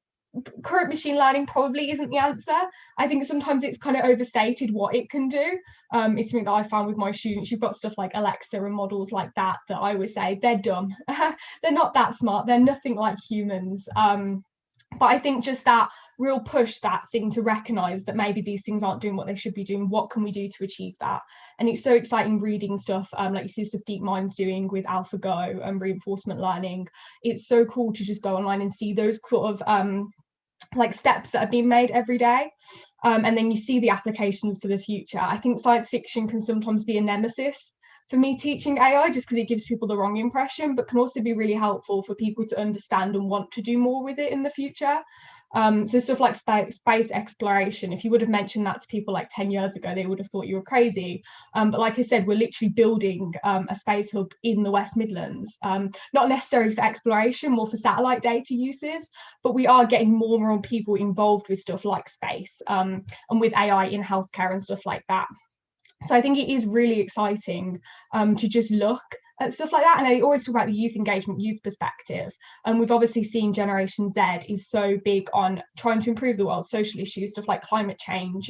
current machine learning probably isn't the answer. I think sometimes it's kind of overstated what it can do. It's something that I found with my students. You've got stuff like Alexa and models like that I always say they're dumb. They're not that smart. They're nothing like humans. But I think just that real push, that thing to recognize that maybe these things aren't doing what they should be doing. What can we do to achieve that? And it's so exciting reading stuff like you see stuff DeepMind's doing with AlphaGo and reinforcement learning. It's so cool to just go online and see those sort of like steps that are being made every day. And then you see the applications for the future. I think science fiction can sometimes be a nemesis for me teaching AI, just because it gives people the wrong impression, but can also be really helpful for people to understand and want to do more with it in the future. So stuff like space exploration, if you would have mentioned that to people like 10 years ago, they would have thought you were crazy. But like I said, we're literally building a space hub in the West Midlands, not necessarily for exploration, more for satellite data uses, but we are getting more and more people involved with stuff like space and with AI in healthcare and stuff like that. So I think it is really exciting to just look at stuff like that. And I always talk about the youth engagement, youth perspective. And we've obviously seen Generation Z is so big on trying to improve the world, social issues, stuff like climate change,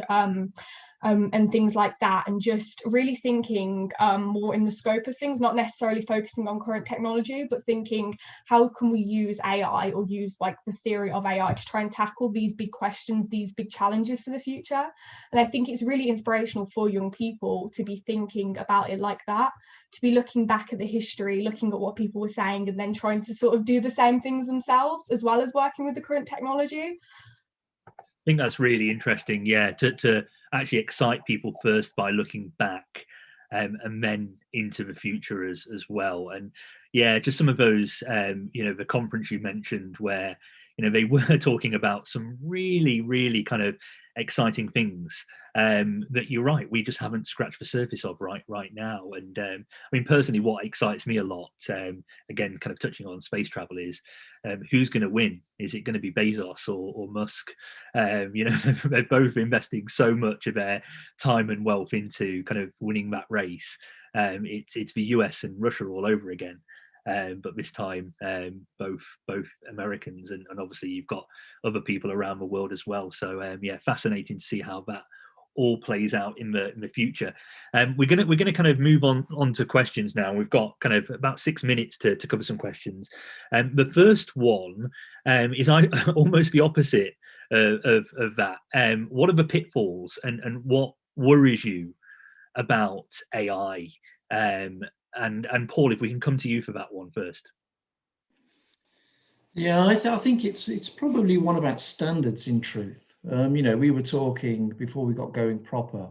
and things like that, and just really thinking more in the scope of things, not necessarily focusing on current technology, but thinking how can we use AI or use like the theory of AI to try and tackle these big questions, these big challenges for the future. And I think it's really inspirational for young people to be thinking about it like that, to be looking back at the history, looking at what people were saying, and then trying to sort of do the same things themselves, as well as working with the current technology. I think that's really interesting, yeah, to actually excite people first by looking back and then into the future as well. And yeah, just some of those, the conference you mentioned where, they were talking about some really, really kind of exciting things that you're right, we just haven't scratched the surface of right now. And I mean, personally, what excites me a lot, again, kind of touching on space travel, is who's going to win? Is it going to be Bezos or Musk? They're both investing so much of their time and wealth into kind of winning that race. It's the US and Russia all over again. But this time both Americans, and obviously you've got other people around the world as well. So fascinating to see how that all plays out in the future. We're gonna kind of move on to questions now. We've got kind of about 6 minutes to cover some questions. The first one is almost the opposite of that. What are the pitfalls and what worries you about AI? And Paul, if we can come to you for that one first. Yeah, I think it's probably one about standards, in truth. We were talking before we got going proper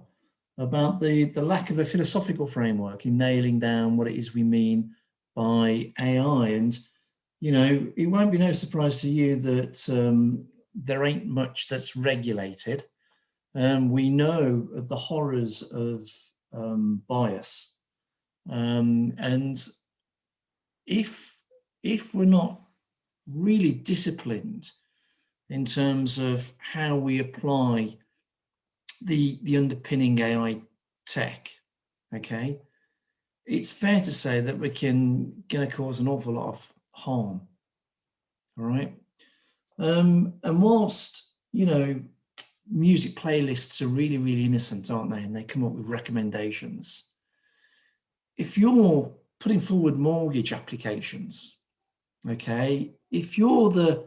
about the lack of a philosophical framework in nailing down what it is we mean by AI. And, it won't be no surprise to you that there ain't much that's regulated. We know of the horrors of bias. And if if we're not really disciplined in terms of how we apply the underpinning AI tech, okay, it's fair to say that we can going to cause an awful lot of harm. All right. And whilst, you know, music playlists are really, really innocent, aren't they? And they come up with recommendations. If you're putting forward mortgage applications, okay, if you're the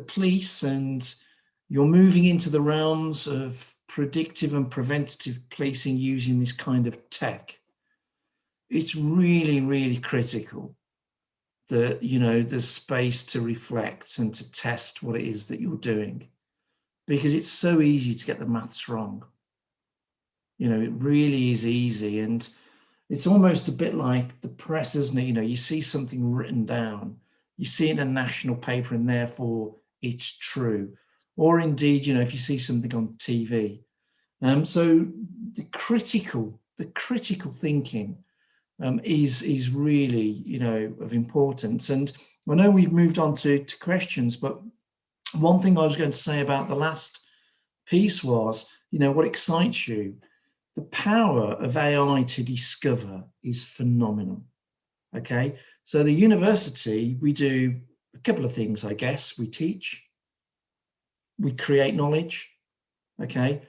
police and you're moving into the realms of predictive and preventative policing using this kind of tech, it's really, really critical that, you know, there's space to reflect and to test what it is that you're doing, because it's so easy to get the maths wrong. You know, it really is easy. And it's almost a bit like the press, isn't it? You know, you see something written down, you see it in a national paper and therefore it's true. Or indeed, you know, if you see something on TV. So the critical thinking is really, you know, of importance. And I know we've moved on to questions, but one thing I was going to say about the last piece was, you know, what excites you. The power of AI to discover is phenomenal. Okay, so the university, we do a couple of things, I guess. We teach, we create knowledge, okay,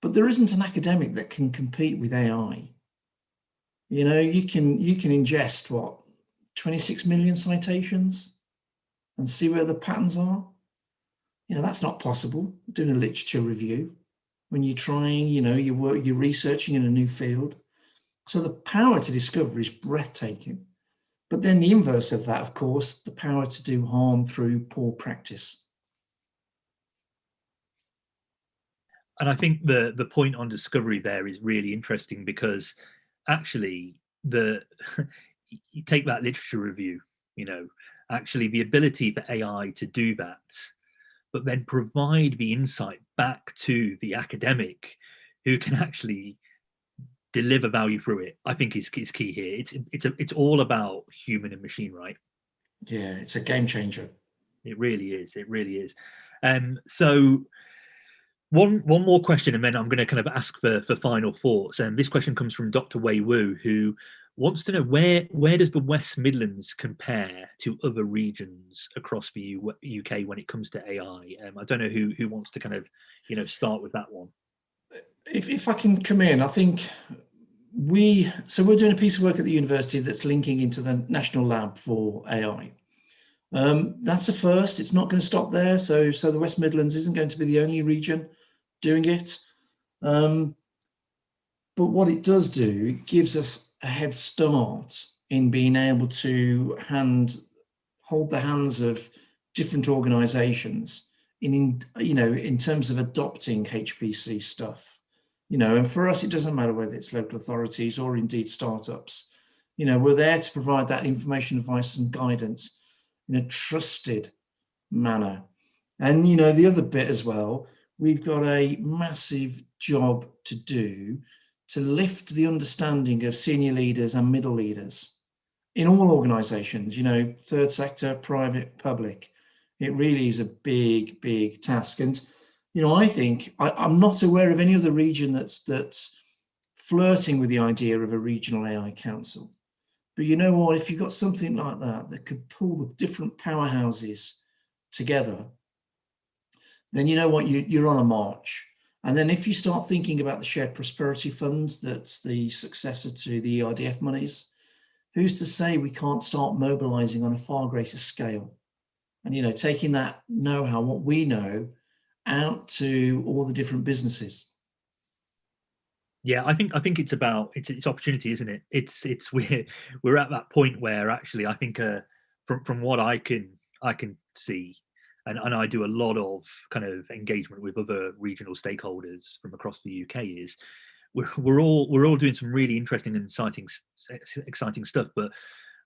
but there isn't an academic that can compete with AI. You know, you can ingest what, 26 million citations and see where the patterns are. You know, that's not possible doing a literature review when you're trying, you know, you're researching in a new field. So the power to discover is breathtaking. But then the inverse of that, of course, the power to do harm through poor practice. And I think the point on discovery there is really interesting, because actually you take that literature review, you know, actually the ability for AI to do that, but then provide the insight back to the academic who can actually deliver value through it, I think is key here. It's all about human and machine, right? Yeah, it's a game changer. It really is. It really is. So one more question, and then I'm going to kind of ask for final thoughts. And this question comes from Dr. Wei Wu, who wants to know where does the West Midlands compare to other regions across the UK when it comes to AI? I don't know who wants to kind of, you know, start with that one. If I can come in, I think we're doing a piece of work at the university that's linking into the National Lab for AI. That's a first. It's not going to stop there. So the West Midlands isn't going to be the only region doing it. But what it does do, it gives us a head start in being able to hold the hands of different organizations in terms of adopting HPC stuff. You know, and for us, it doesn't matter whether it's local authorities or indeed startups. You know, we're there to provide that information, advice, and guidance in a trusted manner. And, you know, the other bit as well, we've got a massive job to do to lift the understanding of senior leaders and middle leaders in all organizations, you know, third sector, private, public. It really is a big, big task. And, you know, I think I'm not aware of any other region that's flirting with the idea of a regional AI council. But you know what, if you've got something like that could pull the different powerhouses together, then you know what, you're on a march. And then if you start thinking about the shared prosperity funds, that's the successor to the ERDF monies, who's to say we can't start mobilizing on a far greater scale? And, you know, taking that know-how, what we know, out to all the different businesses. Yeah, I think it's about it's opportunity, isn't it? We're at that point where actually I think from what I can see, and I do a lot of kind of engagement with other regional stakeholders from across the UK, is we're all doing some really interesting and exciting stuff, but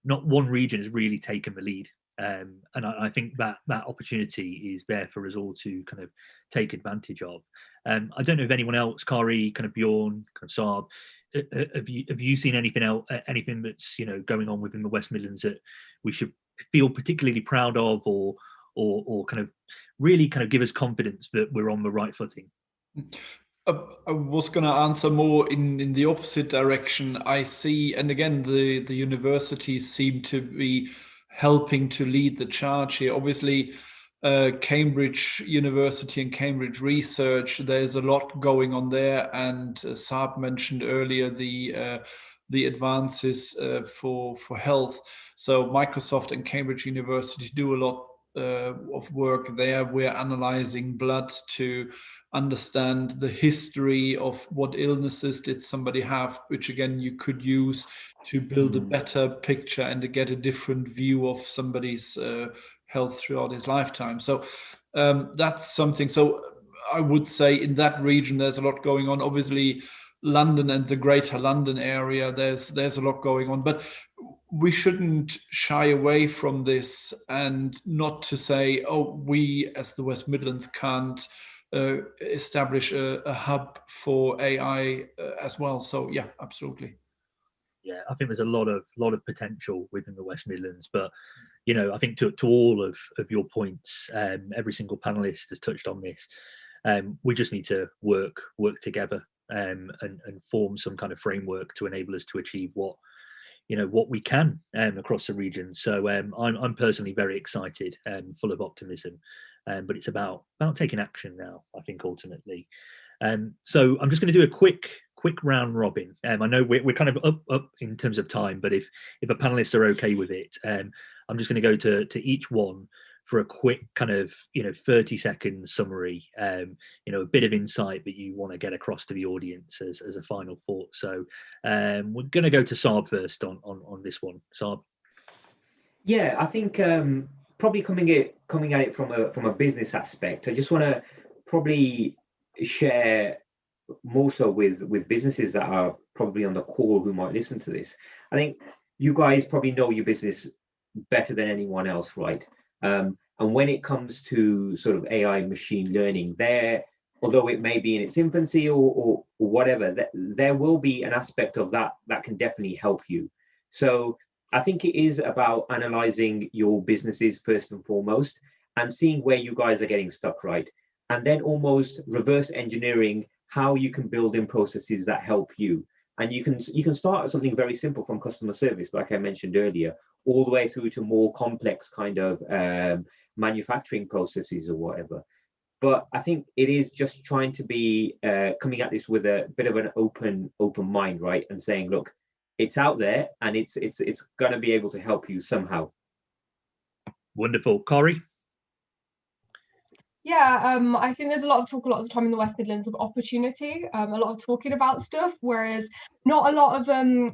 not one region has really taken the lead. And I think that opportunity is there for us all to kind of take advantage of. I don't know if anyone else, Kari, kind of Bjorn, kind of Saab, have you seen anything else, anything that's, you know, going on within the West Midlands that we should feel particularly proud of, or kind of really kind of give us confidence that we're on the right footing? I was going to answer more in the opposite direction. I see, and again, the universities seem to be helping to lead the charge here. Obviously, Cambridge University and Cambridge Research, there's a lot going on there, and Saab mentioned earlier the advances for health. So Microsoft and Cambridge University do a lot of work there. We're analyzing blood to understand the history of what illnesses did somebody have, which again you could use to build a better picture and to get a different view of somebody's health throughout his lifetime. So that's something. So I would say in that region there's a lot going on. Obviously London and the greater London area, there's a lot going on, but we shouldn't shy away from this, and not to say, oh, we as the West Midlands can't establish a hub for AI as well. So yeah, absolutely. Yeah, I think there's a lot of potential within the West Midlands, but I think to all of your points, every single panelist has touched on this. We just need to work together and form some kind of framework to enable us to achieve what we can across the region. So I'm personally very excited and full of optimism, but it's about taking action now, I think, ultimately. So I'm just going to do a quick round robin. I know we're kind of up in terms of time, but if the panelists are okay with it, I'm just going to go to each one for a quick kind of 30-second summary, a bit of insight that you want to get across to the audience as a final thought. So we're going to go to Saab first on this one. Saab. Yeah, I think probably coming at it from a business aspect, I just want to probably share more so with businesses that are probably on the call who might listen to this. I think you guys probably know your business better than anyone else, right? And when it comes to sort of AI machine learning, although it may be in its infancy or whatever, there will be an aspect of that can definitely help you. So I think it is about analyzing your businesses first and foremost and seeing where you guys are getting stuck, right? And then almost reverse engineering how you can build in processes that help you. And you can start at something very simple from customer service, like I mentioned earlier, all the way through to more complex kind of manufacturing processes or whatever. But I think it is just trying to be coming at this with a bit of an open mind, right? And saying, look, it's out there and it's going to be able to help you somehow. Wonderful. Corey? Yeah, I think there's a lot of the time in the West Midlands of opportunity, a lot of talking about stuff, whereas not a lot of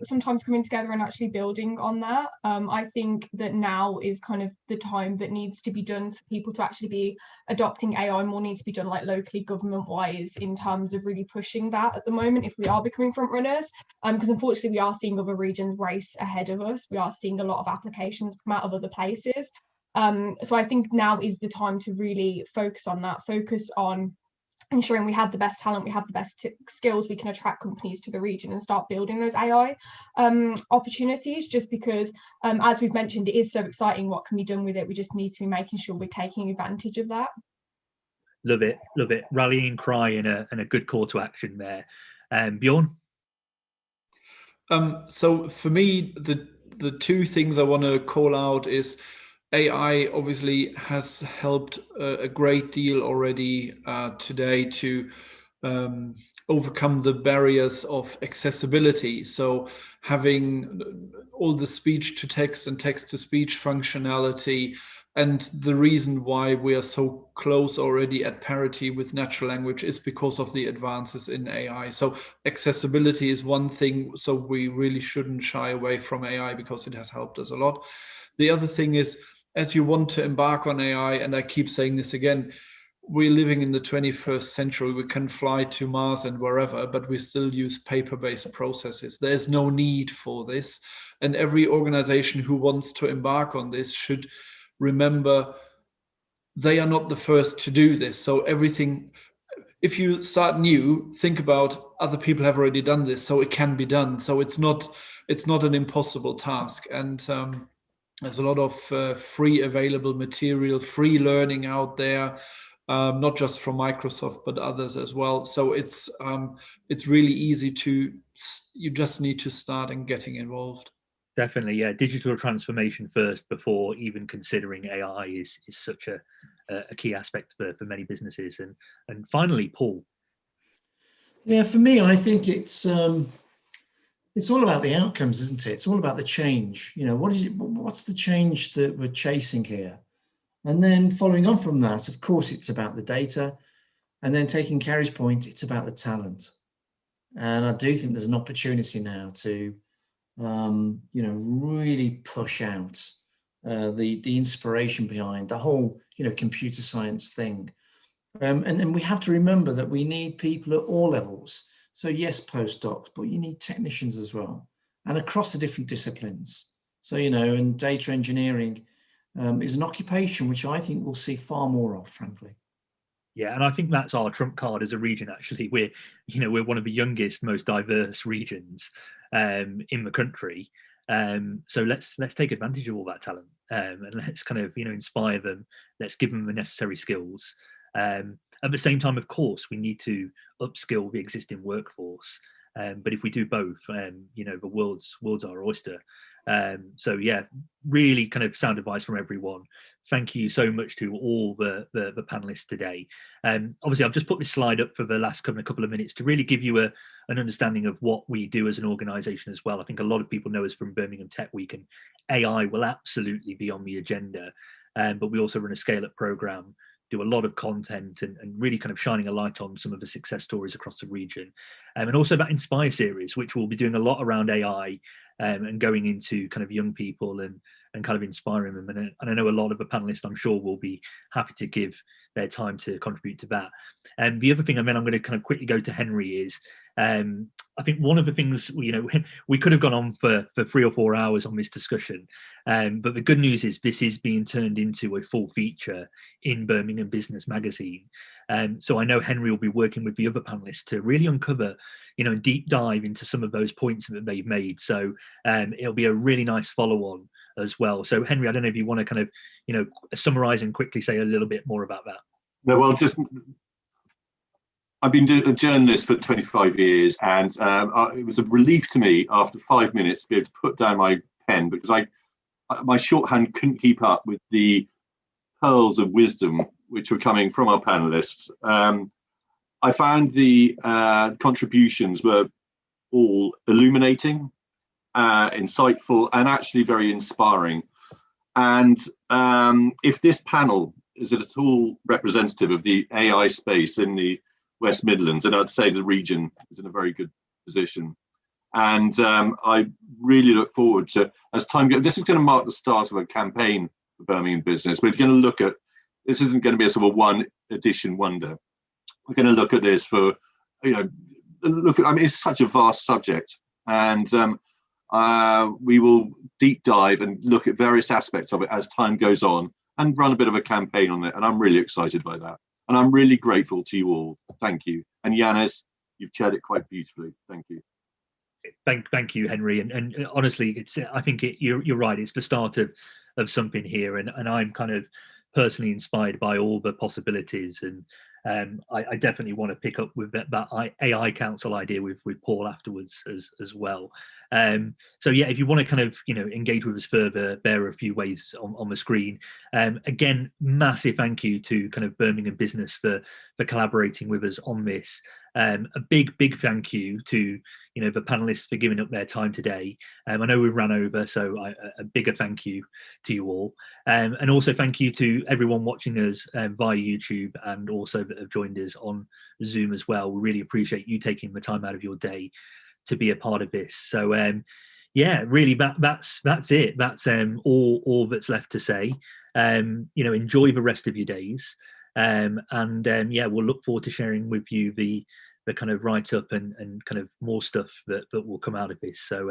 sometimes coming together and actually building on that. I think that now is kind of the time that needs to be done for people to actually be adopting AI. More needs to be done like locally, government-wise, in terms of really pushing that at the moment if we are becoming front runners. Because unfortunately we are seeing other regions race ahead of us. We are seeing a lot of applications come out of other places. So I think now is the time to really focus on ensuring we have the best talent, we have the best skills, we can attract companies to the region and start building those AI opportunities, just because, as we've mentioned, it is so exciting what can be done with it. We just need to be making sure we're taking advantage of that. Love it. Rallying cry and a good call to action there. Bjorn? So for me, the two things I want to call out is AI obviously has helped a great deal already today to overcome the barriers of accessibility. So having all the speech to text and text to speech functionality, and the reason why we are so close already at parity with natural language is because of the advances in AI. So accessibility is one thing, so we really shouldn't shy away from AI because it has helped us a lot. The other thing is, as you want to embark on AI, and I keep saying this again, we're living in the 21st century. We can fly to Mars and wherever, but we still use paper-based processes. There's no need for this. And every organization who wants to embark on this should remember they are not the first to do this. So everything, if you start new, think about other people have already done this, so it can be done. So it's not an impossible task. And There's a lot of free available material, free learning out there, not just from Microsoft, but others as well. So it's really easy you just need to start and getting involved. Definitely, yeah. Digital transformation first before even considering AI is such a key aspect for many businesses. And finally, Paul. Yeah, for me, I think it's all about the outcomes, isn't it? It's all about the change. What's the change that we're chasing here? And then following on from that, of course, it's about the data. And then taking Carrie's point, it's about the talent. And I do think there's an opportunity now to, really push out the inspiration behind the whole, computer science thing. And we have to remember that we need people at all levels. So yes, postdocs, but you need technicians as well, and across the different disciplines. So, and data engineering is an occupation which I think we'll see far more of, frankly. Yeah, and I think that's our trump card as a region. Actually, we're one of the youngest, most diverse regions in the country. So let's take advantage of all that talent, and let's kind of inspire them. Let's give them the necessary skills. At the same time, of course, we need to upskill the existing workforce. But if we do both, the world's our oyster. So yeah, really kind of sound advice from everyone. Thank you so much to all the panelists today. Obviously, I've just put this slide up for the last couple of minutes to really give you an understanding of what we do as an organisation as well. I think a lot of people know us from Birmingham Tech Week, and AI will absolutely be on the agenda. But we also run a scale-up programme, do a lot of content, and really kind of shining a light on some of the success stories across the region. And also that Inspire series, which will be doing a lot around AI and going into kind of young people and kind of inspiring them. And I know a lot of the panelists, I'm sure, will be happy to give their time to contribute to that. And the other thing, and then I'm going to kind of quickly go to Henry, is I think one of the things, we could have gone on for 3 or 4 hours on this discussion. But the good news is this is being turned into a full feature in Birmingham Business Magazine. So I know Henry will be working with the other panelists to really uncover, and deep dive into some of those points that they've made. So it'll be a really nice follow-on as well. So Henry, I don't know if you want to kind of, summarize and quickly say a little bit more about that. No, well, I've been a journalist for 25 years, and it was a relief to me after 5 minutes to be able to put down my pen, because my shorthand couldn't keep up with the pearls of wisdom which were coming from our panelists. I found the contributions were all illuminating, insightful, and actually very inspiring. And if this panel is at all representative of the AI space in the West Midlands, and I'd say the region is in a very good position. And I really look forward to, as time goes, this is going to mark the start of a campaign for Birmingham Business. We're going to look at, this isn't going to be a sort of one edition wonder. We're going to look at this for, it's such a vast subject. And we will deep dive and look at various aspects of it as time goes on and run a bit of a campaign on it. And I'm really excited by that. And I'm really grateful to you all. Thank you. And Yanis, you've chaired it quite beautifully. Thank you. Thank you, Henry. And honestly, I think you're right. It's the start of something here. And I'm kind of personally inspired by all the possibilities. And I definitely want to pick up with that AI Council idea with Paul afterwards as well. So yeah, if you want to kind of engage with us further, there are a few ways on the screen. Again, massive thank you to kind of Birmingham Business for collaborating with us on this. A big thank you to the panelists for giving up their time today. I know we ran over, so a bigger thank you to you all. And also thank you to everyone watching us via YouTube, and also that have joined us on Zoom as well. We really appreciate you taking the time out of your day to be a part of this. So yeah, really that's it. That's all that's left to say. Enjoy the rest of your days. And yeah, we'll look forward to sharing with you the kind of write-up and kind of more stuff that will come out of this. So